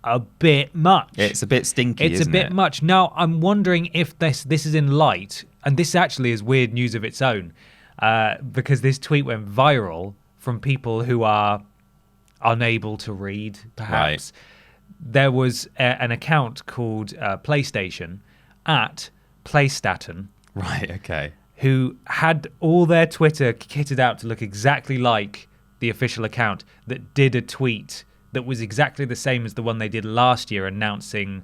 a bit much. It's a bit stinky, It's a bit much. Now, I'm wondering if this is in light, and this actually is weird news of its own, because this tweet went viral from people who are unable to read, perhaps. Right. There was an account called PlayStation at PlayStation. Right, okay. Who had all their Twitter kitted out to look exactly like the official account that did a tweet that was exactly the same as the one they did last year, announcing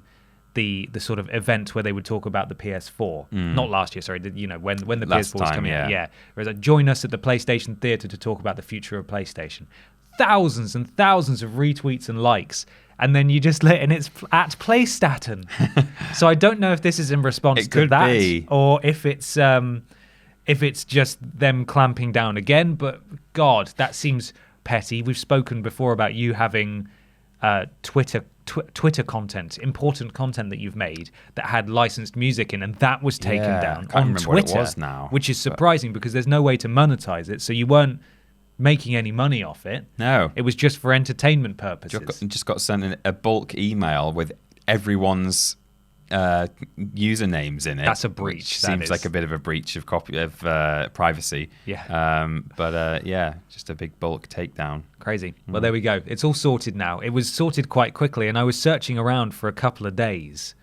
the sort of event where they would talk about the PS4. Not last year, sorry. When the PS4 was coming out. Yeah. Whereas join us at the PlayStation Theatre to talk about the future of PlayStation. Thousands and thousands of retweets and likes. And then you just and it's at PlayStation. So I don't know if this is in response to that or if it's just them clamping down again. But God, that seems petty. We've spoken before about you having Twitter content, important content that you've made that had licensed music in, and that was taken down on Twitter, what it was now, which is surprising because there's no way to monetize it. So you weren't making any money off it. No, it was just for entertainment purposes. Just got sent a bulk email with everyone's usernames in it. That's a breach. Seems like a bit of a breach of privacy. Yeah. Just a big bulk takedown. Crazy. Well, there we go. It's all sorted now. It was sorted quite quickly, and I was searching around for a couple of days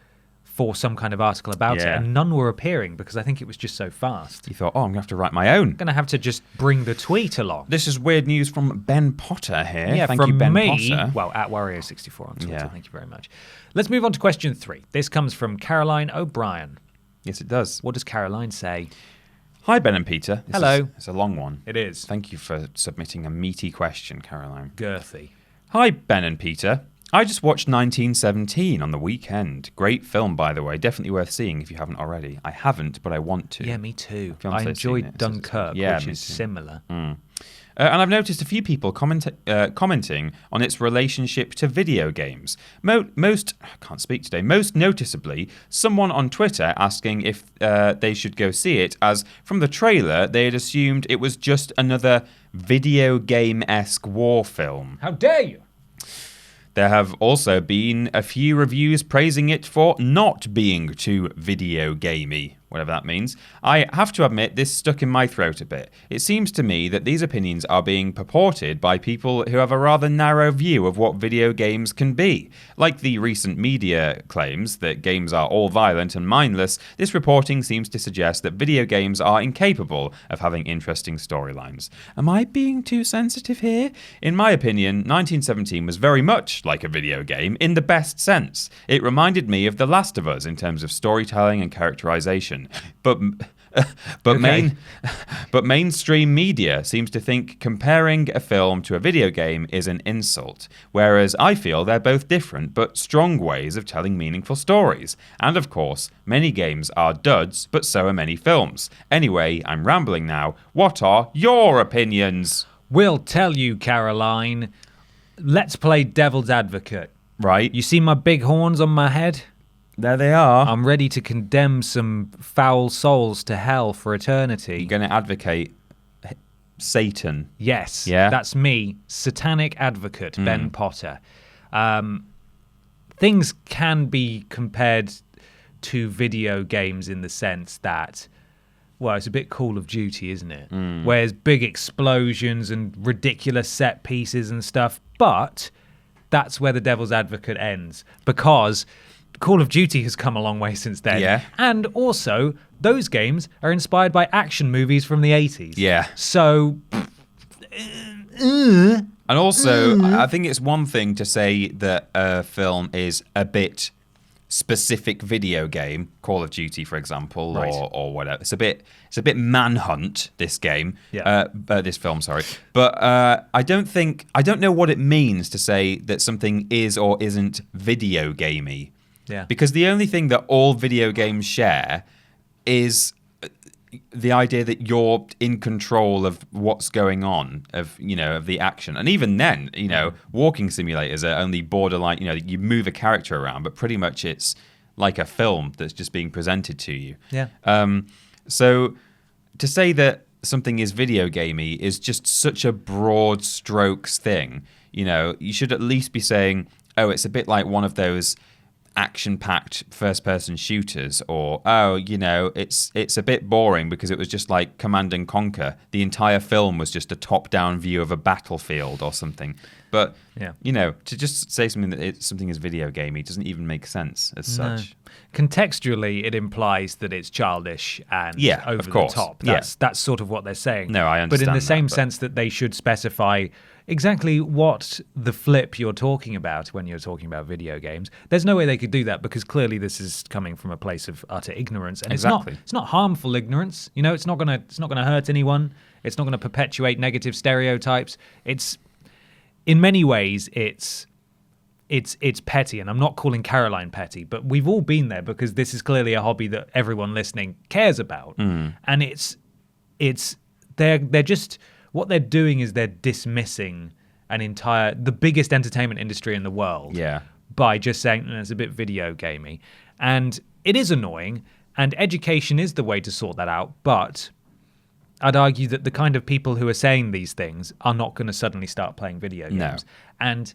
for some kind of article about it, and none were appearing because I think it was just so fast. You thought, I'm going to have to write my own. I'm going to have to just bring the tweet along. This is weird news from Ben Potter here. Yeah, Thank you, Ben me, Potter. Well, at Wario64 on Twitter. Thank you very much. Let's move on to question 3. This comes from Caroline O'Brien. Yes, it does. What does Caroline say? Hi, Ben and Peter. Hello. It's a long one. It is. Thank you for submitting a meaty question, Caroline. Girthy. Hi, Ben and Peter. I just watched 1917 on the weekend. Great film, by the way. Definitely worth seeing if you haven't already. I haven't, but I want to. Yeah, me too. I enjoyed Dunkirk, which is similar. And I've noticed a few people commenting on its relationship to video games. I can't speak today. Most noticeably, someone on Twitter asking if they should go see it, as from the trailer, they had assumed it was just another video game-esque war film. How dare you! There have also been a few reviews praising it for not being too video gamey, whatever that means. I have to admit this stuck in my throat a bit. It seems to me that these opinions are being purported by people who have a rather narrow view of what video games can be. Like the recent media claims that games are all violent and mindless, this reporting seems to suggest that video games are incapable of having interesting storylines. Am I being too sensitive here? In my opinion, 1917 was very much like a video game in the best sense. It reminded me of The Last of Us in terms of storytelling and characterization. But mainstream media seems to think comparing a film to a video game is an insult, whereas I feel they're both different but strong ways of telling meaningful stories. And of course, many games are duds, but so are many films. Anyway, I'm rambling now. What are your opinions? We'll tell you, Caroline. Let's play devil's advocate. Right. You see my big horns on my head? There they are. I'm ready to condemn some foul souls to hell for eternity. You're going to advocate Satan. Yes. Yeah? That's me, satanic advocate, Ben Potter. Things can be compared to video games in the sense that, well, it's a bit Call of Duty, isn't it? Where there's big explosions and ridiculous set pieces and stuff, but that's where the devil's advocate ends, because Call of Duty has come a long way since then. Yeah. And also, those games are inspired by action movies from the 80s. Yeah. So... And also, I think it's one thing to say that a film is a bit specific video game, Call of Duty, for example, Right. or whatever. It's a bit Manhunt, this game. Yeah. This film, sorry. But I don't know what it means to say that something is or isn't video gamey. Yeah. Because the only thing that all video games share is the idea that you're in control of what's going on, of the action. And even then, walking simulators are only borderline, you move a character around, but pretty much it's like a film that's just being presented to you. Yeah. So to say that something is video gamey is just such a broad strokes thing. You should at least be saying, oh, it's a bit like one of those action-packed first-person shooters, or it's a bit boring because it was just like Command and Conquer. The entire film was just a top-down view of a battlefield or something. But to just say something that something is video gamey doesn't even make sense as such. Contextually, it implies that it's childish and over the top. That's sort of what they're saying. No, I understand. But in the same but sense that they should specify exactly what the flip you're talking about when you're talking about video games. There's no way they could do that, because clearly this is coming from a place of utter ignorance, and Exactly. it's not harmful ignorance. It's not gonna hurt anyone. It's not gonna perpetuate negative stereotypes. It's in many ways it's petty, and I'm not calling Caroline petty, but we've all been there, because this is clearly a hobby that everyone listening cares about, and they're just. What they're doing is they're dismissing the biggest entertainment industry in the world by just saying it's a bit video gamey. And it is annoying, and education is the way to sort that out. But I'd argue that the kind of people who are saying these things are not going to suddenly start playing video games. No. And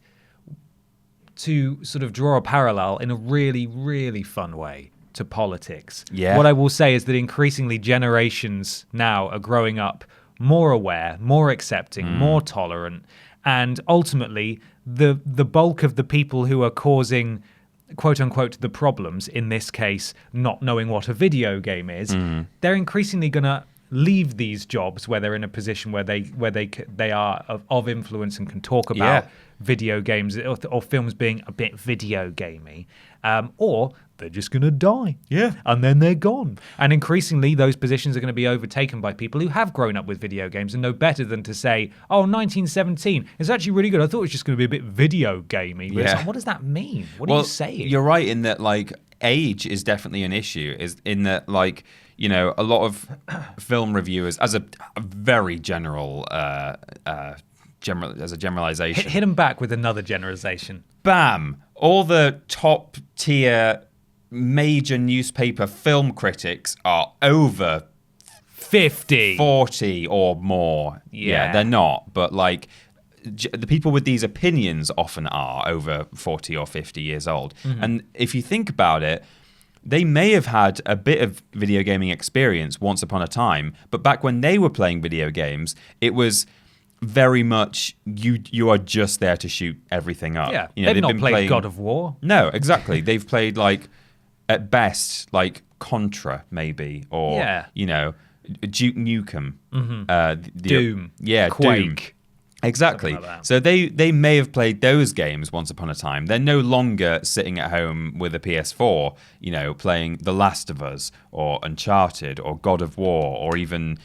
to sort of draw a parallel in a really, really fun way to politics, what I will say is that increasingly generations now are growing up more aware, more accepting, more tolerant, and ultimately the bulk of the people who are causing, quote unquote, the problems, in this case not knowing what a video game is, they're increasingly going to leave these jobs where they're in a position where they are of influence and can talk about video games or films being a bit video gamey, or they're just going to die. Yeah. And then they're gone. And increasingly, those positions are going to be overtaken by people who have grown up with video games and know better than to say, 1917, it's actually really good. I thought it was just going to be a bit video gamey. But it's like, what does that mean? What are you saying? You're right in that, age is definitely an issue, is in that, a lot of film reviewers, as a very general, as a generalization. Hit them back with another generalization. Bam! All the top tier major newspaper film critics are over 50, 40 or more. Yeah, they're not, but the people with these opinions often are over 40 or 50 years old. And if you think about it, they may have had a bit of video gaming experience once upon a time, but back when they were playing video games, it was very much you are just there to shoot everythme up. Yeah, they've not played God of War. No, exactly. They've played at best Contra maybe, or Duke Nukem, Doom, Doom. Quake. Exactly. Like so they may have played those games once upon a time. They're no longer sitting at home with a PS4, playing The Last of Us or Uncharted or God of War or even,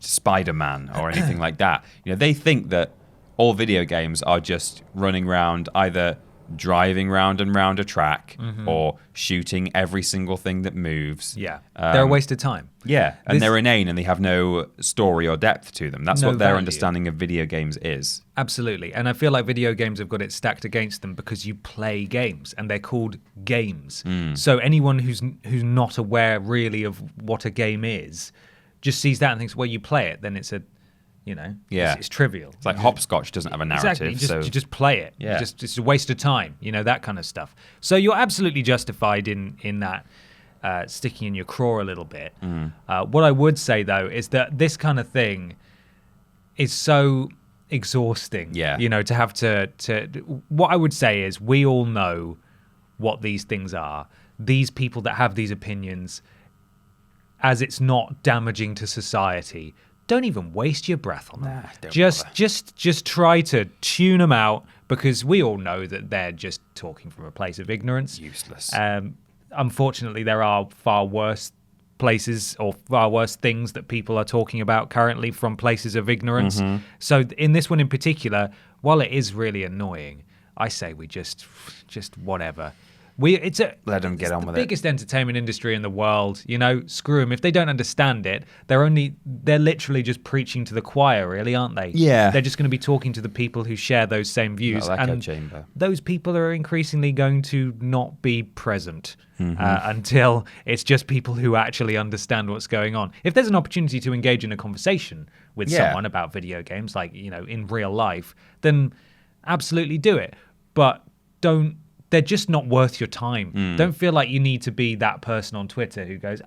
Spider-Man or anything like that. They think that all video games are just running around either driving round and round a track or shooting every single thing that moves. Yeah, they're a waste of time. Yeah, and they're inane and they have no story or depth to them. That's what their understanding of video games is. Absolutely. And I feel like video games have got it stacked against them because you play games and they're called games. So anyone who's not aware really of what a game is just sees that and thinks, well, you play it, then it's it's trivial. It's like hopscotch doesn't have a narrative. Exactly. You just play it. Yeah. It's a waste of time, that kind of stuff. So you're absolutely justified in that sticking in your craw a little bit. What I would say, though, is that this kind of thing is so exhausting. Yeah. To have to what I would say is we all know what these things are. These people that have these opinions, as it's not damaging to society, don't even waste your breath on them. Just try to tune them out, because we all know that they're just talking from a place of ignorance. Useless. Unfortunately, there are far worse places or far worse things that people are talking about currently from places of ignorance. So in this one in particular, while it is really annoying, I say we just whatever. Let them get on with it. The biggest entertainment industry in the world. Screw them. If they don't understand it, they're literally just preaching to the choir, really, aren't they? Yeah. They're just going to be talking to the people who share those same views, and chamber. Those people are increasingly going to not be present until it's just people who actually understand what's going on. If there's an opportunity to engage in a conversation with someone about video games, like in real life, then absolutely do it. But they're just not worth your time. Don't feel like you need to be that person on Twitter who goes,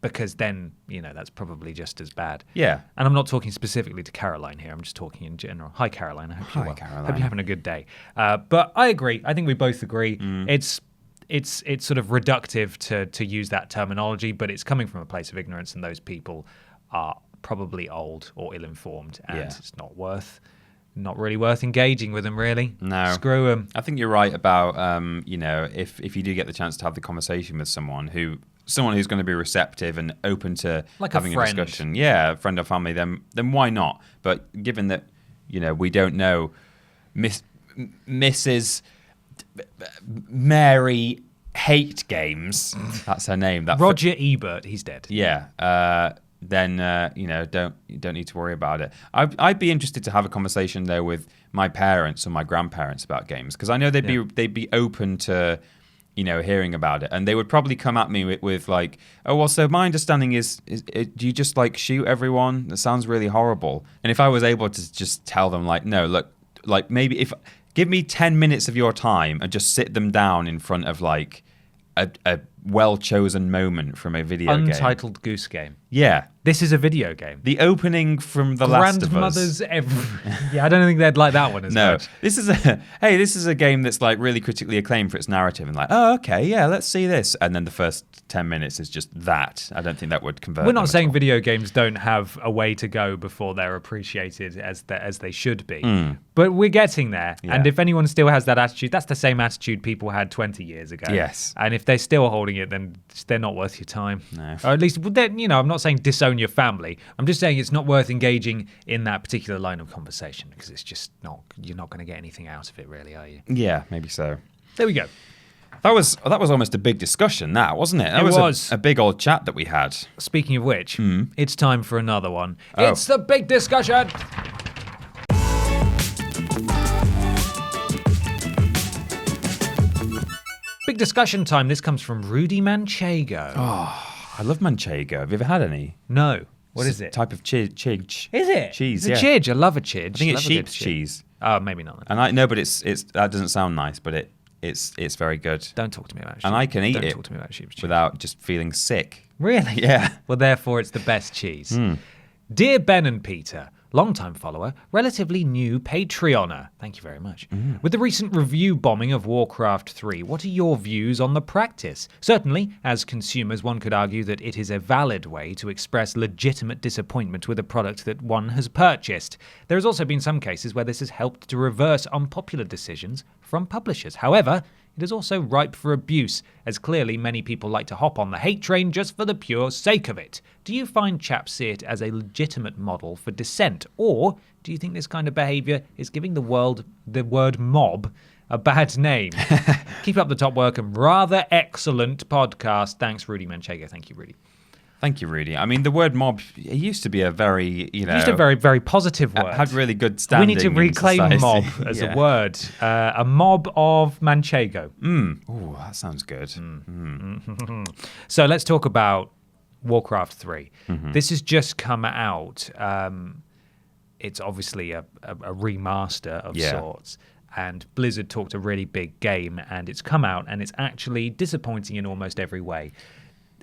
because then, that's probably just as bad. Yeah. And I'm not talking specifically to Caroline here. I'm just talking in general. Hi, Caroline. I hope you're well. Caroline. Hope you're having a good day. But I agree. I think we both agree. It's sort of reductive to use that terminology, but it's coming from a place of ignorance, and those people are probably old or ill-informed, and it's not really worth engaging with them, really. No. Screw them. I think you're right about, if you do get the chance to have the conversation with someone who's going to be receptive and open to having a discussion. Yeah, a friend or family, then why not? But given that, we don't know Mrs. Mary Hate Games, that's her name. Roger Ebert, he's dead. Yeah. Then you don't need to worry about it. I'd be interested to have a conversation though with my parents or my grandparents about games, because I know they'd be open to hearing about it, and they would probably come at me with like, oh well, so my understanding is do you just like shoot everyone? That sounds really horrible. And if I was able to just tell them like, no, look, like maybe if give me 10 minutes of your time and just sit them down in front of like a well-chosen moment from a video game. Untitled Goose Game. Yeah. This is a video game. The opening from The Last of Us. Yeah, I don't think they'd like that one as much. This is a game that's like really critically acclaimed for its narrative, and like, oh, okay, yeah, let's see this. And then the first 10 minutes is just that. I don't think that would convert. We're not saying video games don't have a way to go before they're appreciated as they should be. But we're getting there. Yeah. And if anyone still has that attitude, that's the same attitude people had 20 years ago. Yes. And if they're still holding it, then they're not worth your time. No. Or at least, I'm not saying disown your family. I'm just saying it's not worth engaging in that particular line of conversation, because it's just not, you're not going to get anything out of it, really, are you? Yeah, maybe so. There we go. That was almost a big discussion, that, wasn't it? That was a big old chat that we had. Speaking of which, it's time for another one. Oh. It's the big discussion! Big discussion time. This comes from Rudy Manchego. Oh, I love Manchego. Have you ever had any? No. What is it? Type of chidge. Is it? Cheese, it's a chidge. I love a chidge. I think it's sheep's cheese. Oh, maybe not. And but it's that doesn't sound nice, but it's very good. Don't talk to me about sheep. And I can eat it. Don't talk to me about sheep's cheese without just feeling sick. Really? Yeah. Well, therefore, it's the best cheese. Dear Ben and Peter, long-time follower, relatively new Patreoner. Thank you very much. With the recent review bombing of Warcraft 3, what are your views on the practice? Certainly, as consumers, one could argue that it is a valid way to express legitimate disappointment with a product that one has purchased. There has also been some cases where this has helped to reverse unpopular decisions from publishers. However, it is also ripe for abuse, as clearly many people like to hop on the hate train just for the pure sake of it. Do you find chaps see it as a legitimate model for dissent, or do you think this kind of behaviour is giving the word mob a bad name. Keep up the top work and rather excellent podcast. Thanks, Rudy Manchego. Thank you, Rudy. Thank you, Rudy. I mean, the word mob, it used to be a very, It used to be a very, very positive word. It had really good standing. We need to reclaim mob as a word. A mob of Manchego. Oh, that sounds good. So let's talk about Warcraft 3. This has just come out. It's obviously a remaster of sorts. And Blizzard talked a really big game, and it's come out, and it's actually disappointing in almost every way.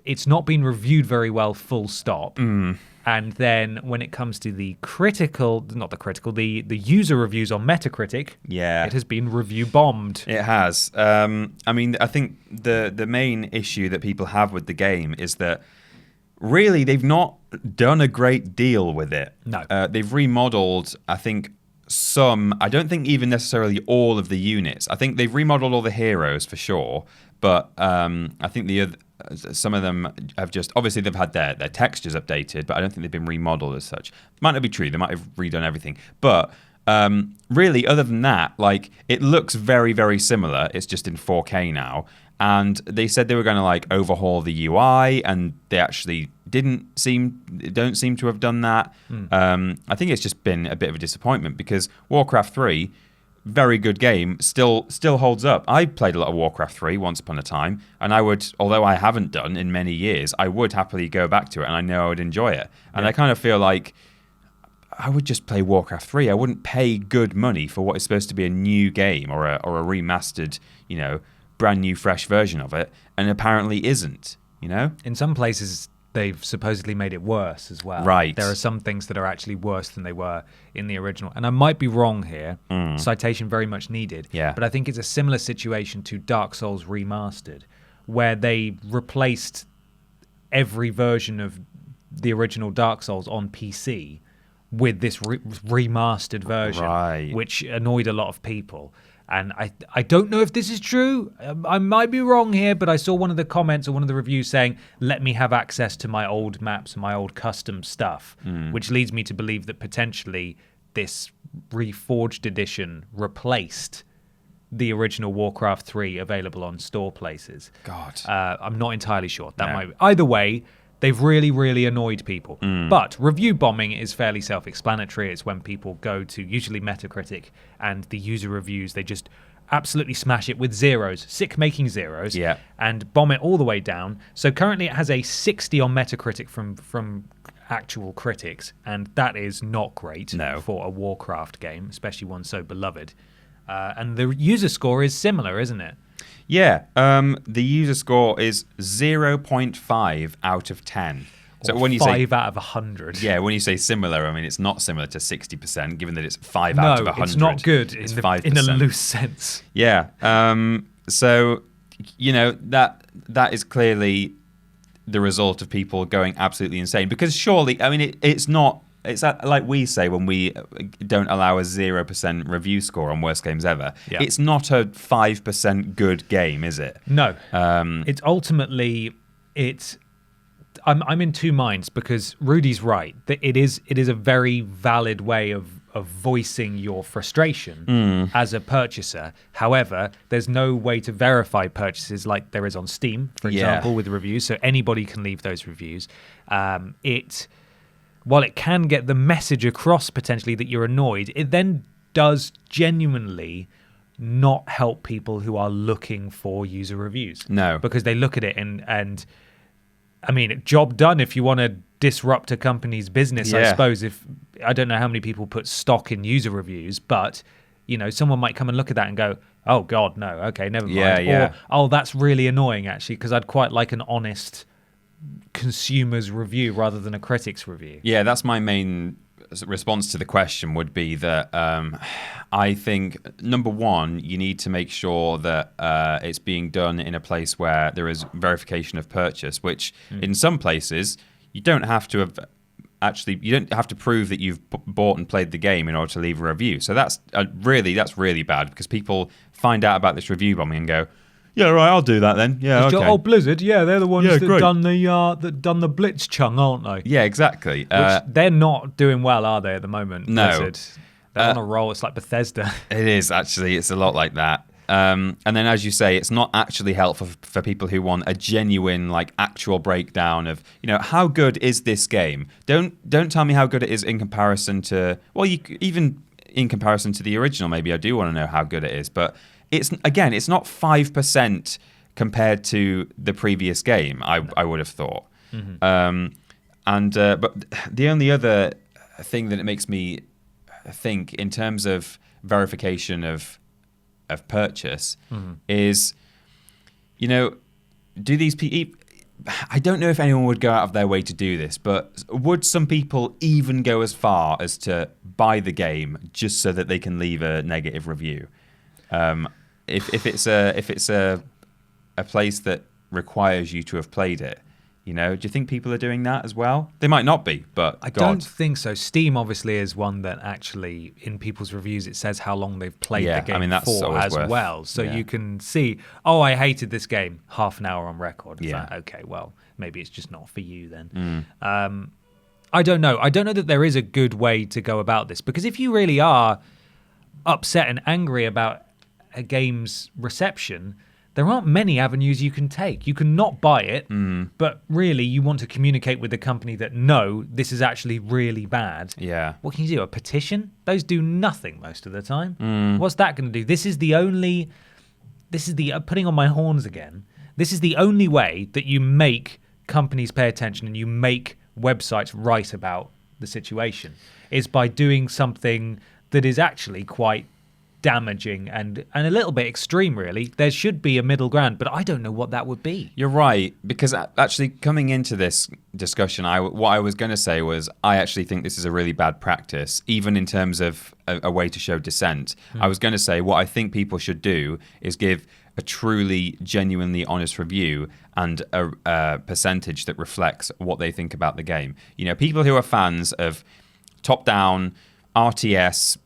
It's not been reviewed very well, full stop. And then when it comes to the user reviews on Metacritic, it has been review bombed. It has. I mean, I think the main issue that people have with the game is that really they've not done a great deal with it. No. They've remodeled, I think, I don't think even necessarily all of the units. I think they've remodeled all the heroes for sure, but I think some of them have just, obviously they've had their textures updated, but I don't think they've been remodeled as such. Might not be true, they might have redone everything. But really, other than that, like, it looks very, very similar. It's just in 4K now. And they said they were going to like overhaul the UI, and they actually don't seem to have done that. I think it's just been a bit of a disappointment because Warcraft 3, very good game, still holds up. I played a lot of Warcraft 3 once upon a time, and I would, although I haven't done in many years, I would happily go back to it, and I know I would enjoy it. And I kind of feel like I would just play Warcraft 3. I wouldn't pay good money for what is supposed to be a new game or a remastered, brand new, fresh version of it, and apparently isn't. In some places, they've supposedly made it worse as well. Right. There are some things that are actually worse than they were in the original. And I might be wrong here. Citation very much needed. Yeah. But I think it's a similar situation to Dark Souls Remastered, where they replaced every version of the original Dark Souls on PC with this remastered version, which annoyed a lot of people. And I don't know if this is true. I might be wrong here, but I saw one of the comments or one of the reviews saying, let me have access to my old maps and my old custom stuff, which leads me to believe that potentially this Reforged edition replaced the original Warcraft 3 available on store places. God. I'm not entirely sure. Either way, they've really, really annoyed people. But review bombing is fairly self-explanatory. It's when people go to usually Metacritic and the user reviews, they just absolutely smash it with zeros, sick making zeros, and bomb it all the way down. So currently it has a 60 on Metacritic from actual critics, and that is not great for a Warcraft game, especially one so beloved. And the user score is similar, isn't it? Yeah, the user score is 0.5 out of 10. So or when you 5 out of 100. Yeah, when you say similar, I mean, it's not similar to 60%, given that it's 5 out of 100. No, it's not good in a loose sense. Yeah, so, that is clearly the result of people going absolutely insane. Because surely, I mean, it's not... It's like we say when we don't allow a 0% review score on Worst Games Ever. Yeah. It's not a 5% good game, is it? No. It's ultimately... I'm in two minds because Rudy's right. That it is a very valid way of voicing your frustration as a purchaser. However, there's no way to verify purchases like there is on Steam, for example, with reviews. So anybody can leave those reviews. While it can get the message across potentially that you're annoyed, it then does genuinely not help people who are looking for user reviews. No. Because they look at it and I mean, job done if you want to disrupt a company's business, I suppose. I don't know how many people put stock in user reviews, but, someone might come and look at that and go, oh, God, no, okay, never mind. Or, oh, that's really annoying, actually, because I'd quite like an honest consumer's review rather than a critic's review. Yeah, that's my main response to the question would be that I think, number one, you need to make sure that it's being done in a place where there is verification of purchase, which in some places you don't have to have you don't have to prove that you've bought and played the game in order to leave a review. So that's really bad because people find out about this review bombing and go, yeah, right, I'll do that then. Yeah, okay. Oh, Blizzard, they're the ones that done the Blitz chung, aren't they? Yeah, exactly. Which they're not doing well, are they, at the moment? No. Blizzard. They're on a roll. It's like Bethesda. It is, actually. It's a lot like that. And then, as you say, it's not actually helpful for people who want a genuine, like, actual breakdown of, how good is this game? Don't tell me how good it is in comparison to, well, even in comparison to the original. Maybe I do want to know how good it is, but it's not 5% compared to the previous game. I would have thought. Mm-hmm. But the only other thing that it makes me think in terms of verification of purchase is, do these people? I don't know if anyone would go out of their way to do this, but would some people even go as far as to buy the game just so that they can leave a negative review? If it's a place that requires you to have played it, do you think people are doing that as well? They might not be, but I don't think so. Steam obviously is one that actually, in people's reviews, it says how long they've played the game for as well. So you can see, I hated this game, half an hour on record. It's like, okay, well, maybe it's just not for you then. I don't know. I don't know that there is a good way to go about this, because if you really are upset and angry about a game's reception, there aren't many avenues you can take. You can not buy it, but really you want to communicate with the company that, no, this is actually really bad. Yeah. What can you do? A petition? Those do nothing most of the time. What's that going to do? This is the putting on my horns again. This is the only way that you make companies pay attention and you make websites write about the situation, is by doing something that is actually quite damaging and a little bit extreme, really. There should be a middle ground, but I don't know what that would be. You're right, because actually coming into this discussion, what I was going to say was I actually think this is a really bad practice, even in terms of a way to show dissent. I was going to say what I think people should do is give a truly, genuinely honest review and a percentage that reflects what they think about the game. People who are fans of top-down RTS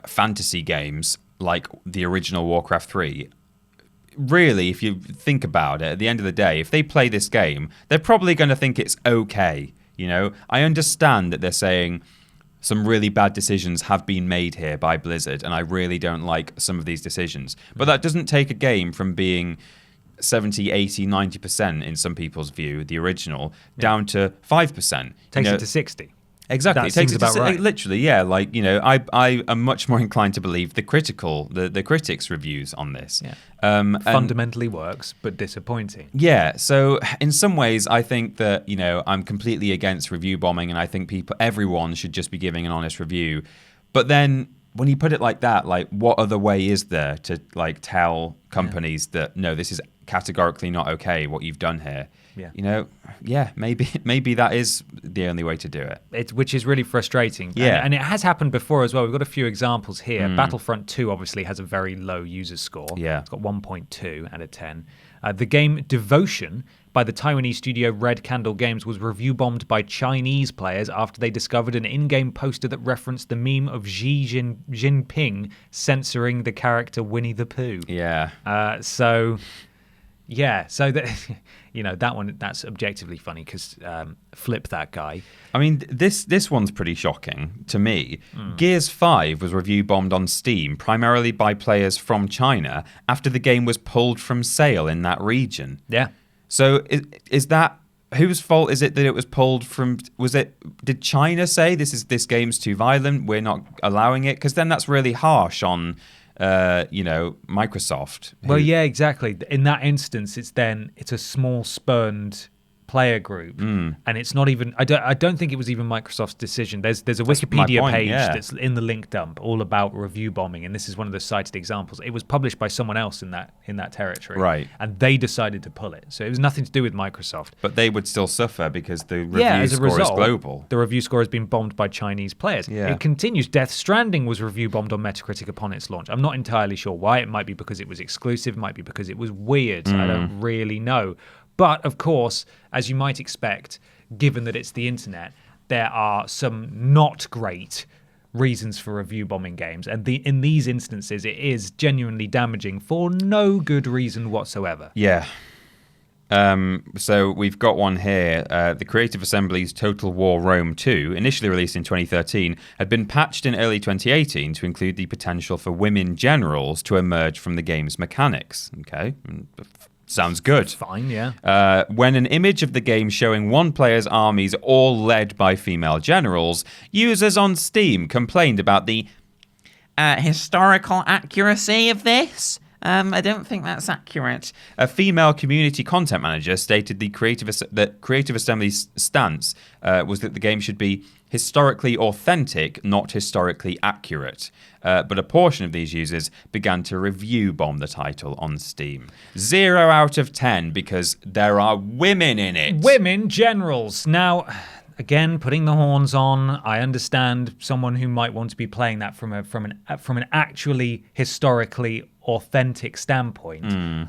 fantasy games like the original Warcraft 3, really, if you think about it, at the end of the day, if they play this game, they're probably going to think it's okay. I understand that they're saying some really bad decisions have been made here by Blizzard, and I really don't like some of these decisions. But that doesn't take a game from being 70, 80, 90% in some people's view, the original, down to 5%. Takes it to 60. Exactly. That seems about right. Literally, yeah. I am much more inclined to believe the critics' reviews on this. Yeah. Fundamentally works, but disappointing. Yeah. So in some ways, I think that I'm completely against review bombing, and I think everyone should just be giving an honest review. But then when you put it like that, what other way is there to tell companies that no, this is categorically not okay what you've done here? Yeah. Maybe that is the only way to do it. Which is really frustrating. Yeah. And it has happened before as well. We've got a few examples here. Battlefront 2 obviously has a very low user score. Yeah. It's got 1.2 out of 10. The game Devotion by the Taiwanese studio Red Candle Games was review bombed by Chinese players after they discovered an in-game poster that referenced the meme of Xi Jinping censoring the character Winnie the Pooh. Yeah. That one, that's objectively funny because flip that guy. I mean, this one's pretty shocking to me. Gears 5 was review bombed on Steam primarily by players from China after the game was pulled from sale in that region. Yeah. So is that whose fault is it that it was pulled from? Did China say this game's too violent, we're not allowing it? Because then that's really harsh on Microsoft. Well, yeah, exactly. In that instance, it's a small spurned player group, and it's not even. I don't think it was even Microsoft's decision. There's a Wikipedia page that's in the link dump all about review bombing, and this is one of the cited examples. It was published by someone else in that territory, right? And they decided to pull it, so it was nothing to do with Microsoft. But they would still suffer because the review score is global. The review score has been bombed by Chinese players. Yeah. It continues. Death Stranding was review bombed on Metacritic upon its launch. I'm not entirely sure why. It might be because it was exclusive. It might be because it was weird. I don't really know. But, of course, as you might expect, given that it's the internet, there are some not great reasons for review bombing games. And in these instances, it is genuinely damaging for no good reason whatsoever. Yeah. So we've got one here. The Creative Assembly's Total War Rome 2, initially released in 2013, had been patched in early 2018 to include the potential for women generals to emerge from the game's mechanics. Okay, sounds good. It's fine, yeah. When an image of the game showing one player's armies all led by female generals, users on Steam complained about the historical accuracy of this. I don't think that's accurate. A female community content manager stated that Creative Assembly's stance was that the game should be historically authentic, not historically accurate. But a portion of these users began to review bomb the title on Steam. 0 out of 10 because there are women in it. Women generals. Now, again, putting the horns on, I understand someone who might want to be playing that from an actually historically authentic standpoint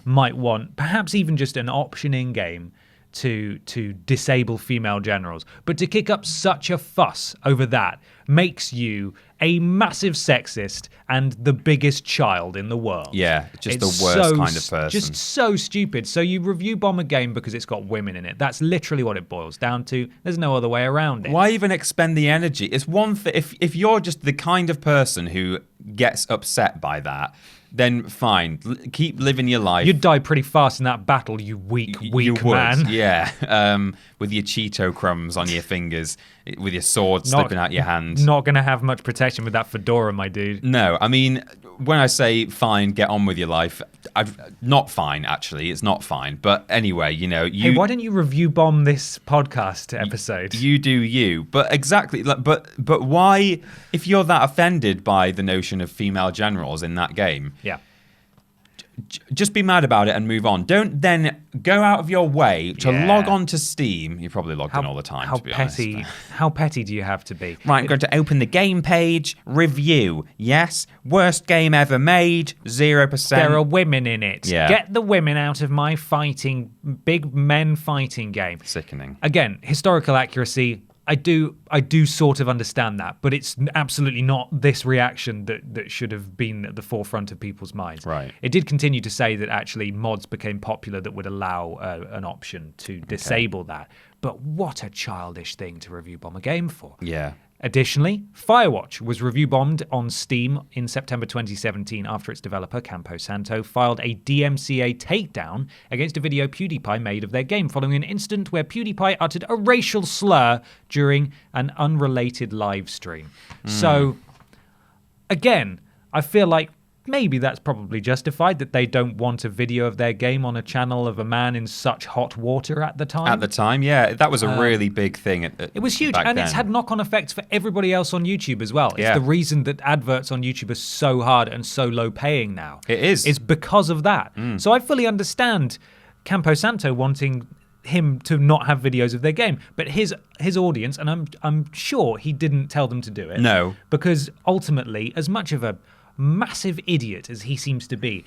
might want perhaps even just an option in game to disable female generals. But to kick up such a fuss over that makes you a massive sexist and the biggest child in the world. Yeah, just the worst kind of person. Just so stupid. So you review bomb a game because it's got women in it. That's literally what it boils down to. There's no other way around it. Why even expend the energy? It's one thing if you're just the kind of person who gets upset by that, then fine, keep living your life. You'd die pretty fast in that battle, you weak man. Yeah, with your Cheeto crumbs on your fingers, with your sword slipping out your hand. Not going to have much protection with that fedora, my dude. No, I mean, when I say fine, get on with your life, not fine, actually. It's not fine. But anyway, Hey, why don't you review bomb this podcast episode? You do you. But exactly, but why, if you're that offended by the notion of female generals in that game... Yeah. Just be mad about it and move on. Don't then go out of your way to log on to Steam. You're probably logged in all the time, to be honest. How petty do you have to be? Right, going to open the game page, review. Yes, worst game ever made, 0%. There are women in it. Yeah. Get the women out of my big men fighting game. Sickening. Again, historical accuracy. I do sort of understand that, but it's absolutely not this reaction that should have been at the forefront of people's minds. Right. It did continue to say that actually mods became popular that would allow an option to disable that. But what a childish thing to review bomb a game for. Yeah. Additionally, Firewatch was review bombed on Steam in September 2017 after its developer, Campo Santo, filed a DMCA takedown against a video PewDiePie made of their game following an incident where PewDiePie uttered a racial slur during an unrelated live stream. So, again, I feel like maybe that's probably justified that they don't want a video of their game on a channel of a man in such hot water at the time. At the time, yeah. That was a really big thing. It was huge, and it's had knock-on effects for everybody else on YouTube as well. It's the reason that adverts on YouTube are so hard and so low paying now. It is. It's because of that. So I fully understand Campo Santo wanting him to not have videos of their game, but his audience, and I'm sure he didn't tell them to do it. No. Because ultimately, as much of a massive idiot as he seems to be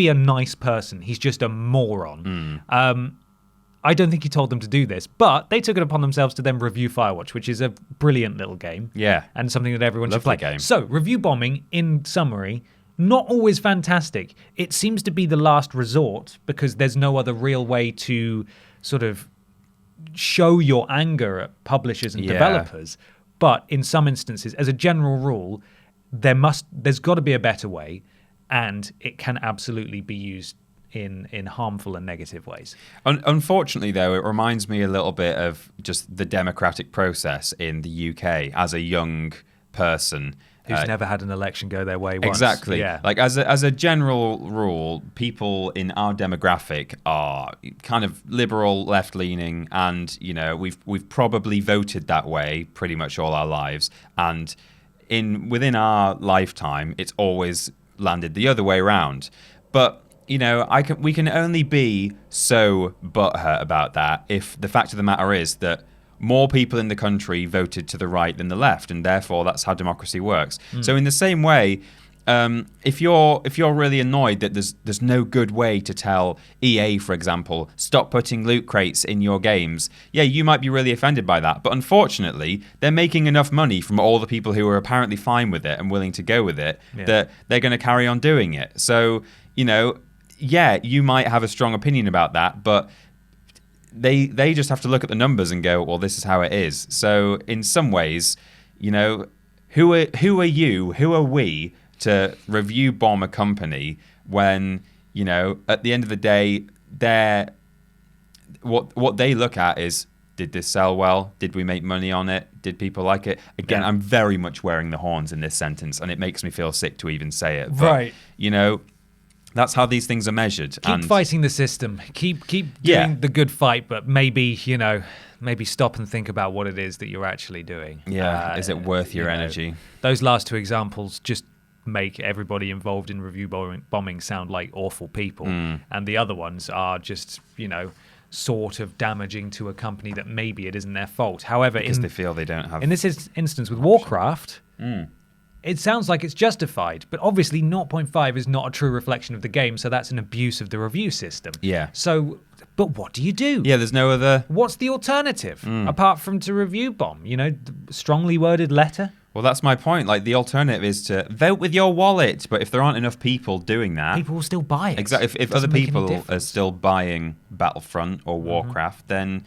a nice person. He's just a moron. I don't think he told them to do this, but they took it upon themselves to then review Firewatch, which is a brilliant little game. Yeah. And something that everyone should play. Game. So, review bombing, in summary, not always fantastic. It seems to be the last resort because there's no other real way to sort of show your anger at publishers and developers. But in some instances, as a general rule, there's got to be a better way, and it can absolutely be used in harmful and negative ways. Unfortunately, though, it reminds me a little bit of just the democratic process in the UK as a young person. Who's never had an election go their way once. Exactly. Yeah. Like, as a general rule, people in our demographic are kind of liberal, left-leaning, and, we've probably voted that way pretty much all our lives. And within our lifetime, it's always landed the other way around. But we can only be so butthurt about that if the fact of the matter is that more people in the country voted to the right than the left, and therefore that's how democracy works. So in the same way, if you're really annoyed that there's no good way to tell EA, for example, stop putting loot crates in your games, you might be really offended by that. But unfortunately, they're making enough money from all the people who are apparently fine with it and willing to go with it that they're going to carry on doing it. So, you might have a strong opinion about that, but they just have to look at the numbers and go, well, this is how it is. So in some ways, you know, who are you? Who are we to review bomb a company when, you know, at the end of the day, what they look at is, did this sell well? Did we make money on it? Did people like it? Again, I'm very much wearing the horns in this sentence, and it makes me feel sick to even say it. But, right. You know, that's how these things are measured. Keep fighting the system. Keep doing the good fight, but maybe, you know, maybe stop and think about what it is that you're actually doing. Yeah. Is it worth your energy? Those last two examples just make everybody involved in review bombing sound like awful people. And the other ones are just, you know, sort of damaging to a company that maybe it isn't their fault. However, because they feel they don't have... In this instance with Warcraft, it sounds like it's justified, but obviously 0.5 is not a true reflection of the game, so that's an abuse of the review system. Yeah. So, but what do you do? Yeah, there's no other... What's the alternative, apart from to review bomb? You know, strongly worded letter? Well, that's my point. Like, the alternative is to vote with your wallet. But if there aren't enough people doing that... People will still buy it. Exactly. If other people are still buying Battlefront or Warcraft, then,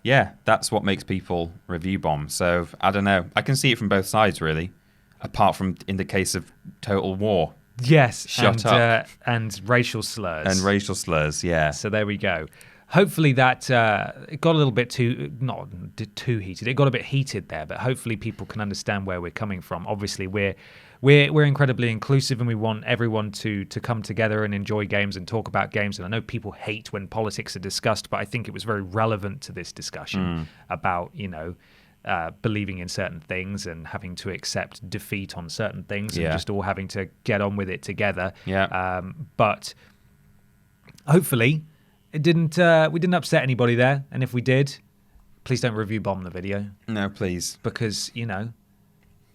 yeah, that's what makes people review bomb. So, I don't know. I can see it from both sides, really. Apart from in the case of Total War. Yes. Shut up. And racial slurs. And racial slurs, yeah. So there we go. Hopefully that it got a little bit not too heated. It got a bit heated there, but hopefully people can understand where we're coming from. Obviously, we're incredibly inclusive, and we want everyone to come together and enjoy games and talk about games. And I know people hate when politics are discussed, but I think it was very relevant to this discussion about, you know, believing in certain things and having to accept defeat on certain things, and just all having to get on with it together. Yeah. But hopefully we didn't upset anybody there, and if we did, please don't review bomb the video. No, please, because you know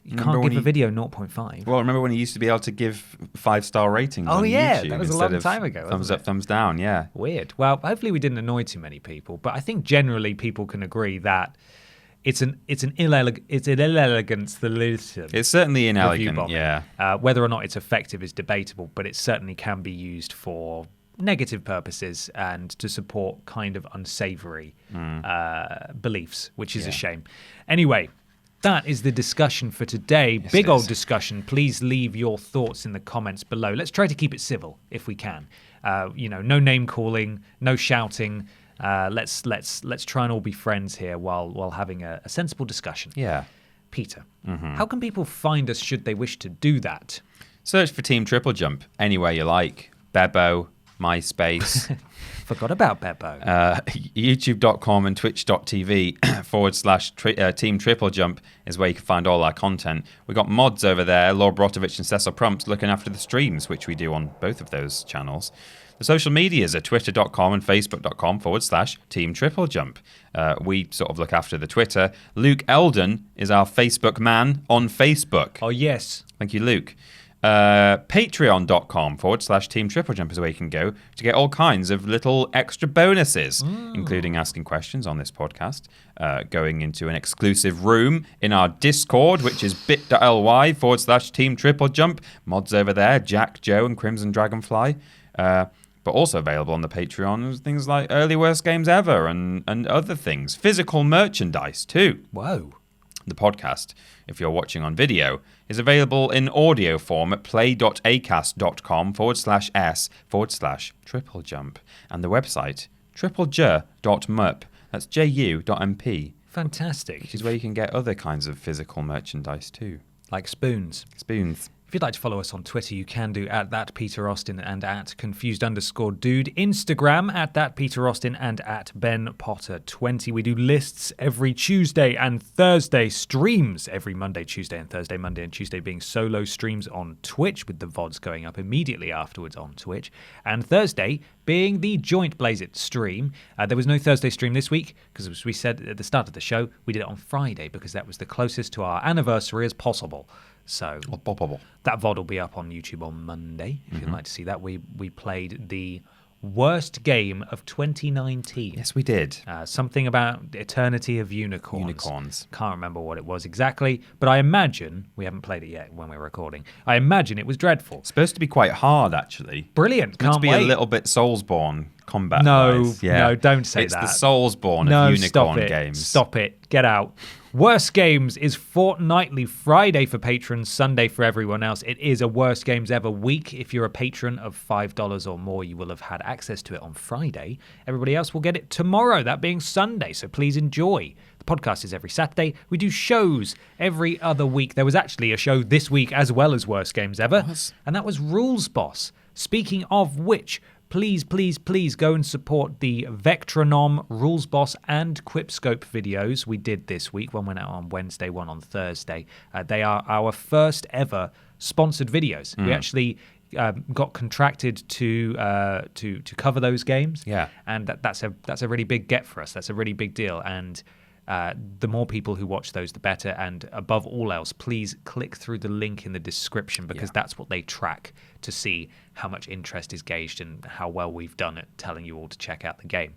you can't give a video 0.5. Well, remember when you used to be able to give 5-star ratings? Oh on yeah, YouTube that was a long time ago. Thumbs up, thumbs down. Yeah, weird. Well, hopefully we didn't annoy too many people, but I think generally people can agree that it's an inelegant. It's certainly inelegant. Yeah. Whether or not it's effective is debatable, but it certainly can be used for negative purposes and to support kind of unsavory beliefs, which is a shame. Anyway, that is the discussion for today. Yes, big old discussion. Please leave your thoughts in the comments below. Let's try to keep it civil if we can. You know, no name calling, no shouting. Let's try and all be friends here while having a sensible discussion. Yeah. Peter, how can people find us should they wish to do that? Search for Team TripleJump anywhere you like. Bebo, MySpace. Forgot about Bebo. YouTube.com and Twitch.tv/Team TripleJump is where you can find all our content. We've got mods over there, Laura Brotovich and Cecil Prumps, looking after the streams, which we do on both of those channels. The social medias are twitter.com and facebook.com/Team TripleJump. We sort of look after the Twitter. Luke Eldon is our Facebook man on Facebook. Oh, yes. Thank you, Luke. Patreon.com/Team TripleJump is where you can go to get all kinds of little extra bonuses, including asking questions on this podcast, going into an exclusive room in our Discord, which is bit.ly/Team TripleJump. Mods over there, Jack, Joe, and Crimson Dragonfly. But also available on the Patreon, things like early worst games ever and other things. Physical merchandise too. Whoa. The podcast, if you're watching on video, is available in audio form at play.acast.com/s/TripleJump. And the website, triplej.mup. That's ju.mp. Fantastic. Which is where you can get other kinds of physical merchandise too. Like spoons. Spoons. If you'd like to follow us on Twitter, you can do at @PeterAustin and @confused_dude. Instagram @PeterAustin and @BenPotter20. We do lists every Tuesday and Thursday, streams every Monday, Tuesday and Thursday, Monday and Tuesday being solo streams on Twitch, with the VODs going up immediately afterwards on Twitch, and Thursday being the joint Blaze It stream. There was no Thursday stream this week because, as we said at the start of the show, we did it on Friday because that was the closest to our anniversary as possible. So that VOD will be up on YouTube on Monday if you'd like to see that. We played the worst game of 2019. Yes, we did. Something about Eternity of Unicorns. Can't remember what it was exactly, but I imagine, we haven't played it yet when we're recording, I imagine it was dreadful. It's supposed to be quite hard, actually. Brilliant. It's meant to be a little bit Soulsborne combat. No, don't say it's that. It's the Soulsborne of Unicorn games. Stop it. Get out. Worst Games is fortnightly, Friday for patrons, Sunday for everyone else. It is a Worst Games Ever week. If you're a patron of $5 or more, you will have had access to it on Friday. Everybody else will get it tomorrow, that being Sunday, so please enjoy. The podcast is every Saturday. We do shows every other week. There was actually a show this week as well as Worst Games Ever, and that was Rules Boss. Speaking of which, please go and support the Vectronom, Rules Boss, and Quipscope videos we did this week. One went out on Wednesday, one on Thursday. They are our first ever sponsored videos. We actually got contracted to cover those games. Yeah, and that's a really big get for us. That's a really big deal. And the more people who watch those, the better. And above all else, please click through the link in the description, because that's what they track to see how much interest is gauged and how well we've done at telling you all to check out the game.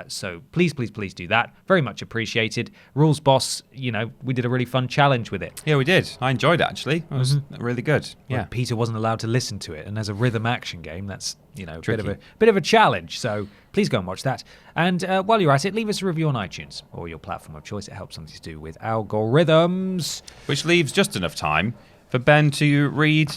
So please do that. Very much appreciated. Rules Boss, we did a really fun challenge with it. Yeah, we did. I enjoyed it, actually. It was really good. Well, Peter wasn't allowed to listen to it, and as a rhythm action game, that's a bit of a challenge. So please go and watch that. And while you're at it, leave us a review on iTunes or your platform of choice. It helps something to do with algorithms. Which leaves just enough time for Ben to read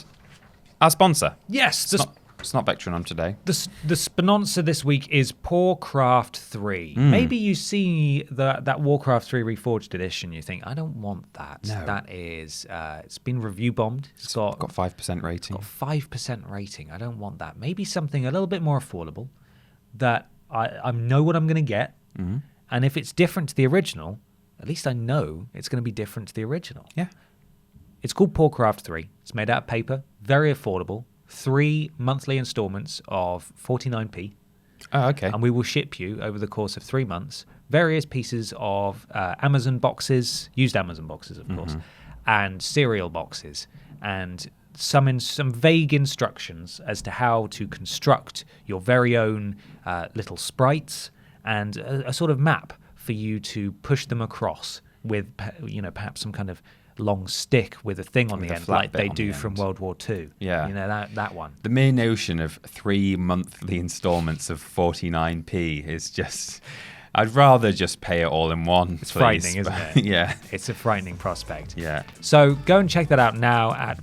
our sponsor. Yes. It's not Vectronom today. The sponsor this week is Warcraft 3. Maybe you see that Warcraft 3 Reforged edition, you think, I don't want that. No. That is, it's been review bombed. It's got 5% rating. Got 5% rating. I don't want that. Maybe something a little bit more affordable that I know what I'm going to get. And if it's different to the original, at least I know it's going to be different to the original. Yeah. It's called Warcraft 3. It's made out of paper, very affordable. 3 monthly installments of 49p. Oh, okay. And we will ship you over the course of 3 months various pieces of Amazon boxes, used Amazon boxes, of course, and cereal boxes, and some vague instructions as to how to construct your very own little sprites, and a sort of map for you to push them across with, perhaps some kind of long stick with a thing on the end, like they do from World War II. Yeah. That one. The mere notion of 3 monthly installments of 49p is just... I'd rather just pay it all in one. It's frightening, isn't it? Yeah. It's a frightening prospect. Yeah. So go and check that out now at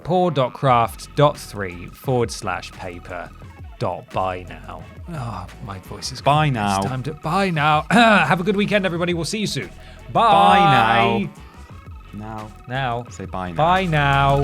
poor.craft.3/paper.buy now. Oh, my voice is gone. Buy now. It's time to buy now. Have a good weekend, everybody. We'll see you soon. Bye. Bye now. Now. Say bye now. Bye now.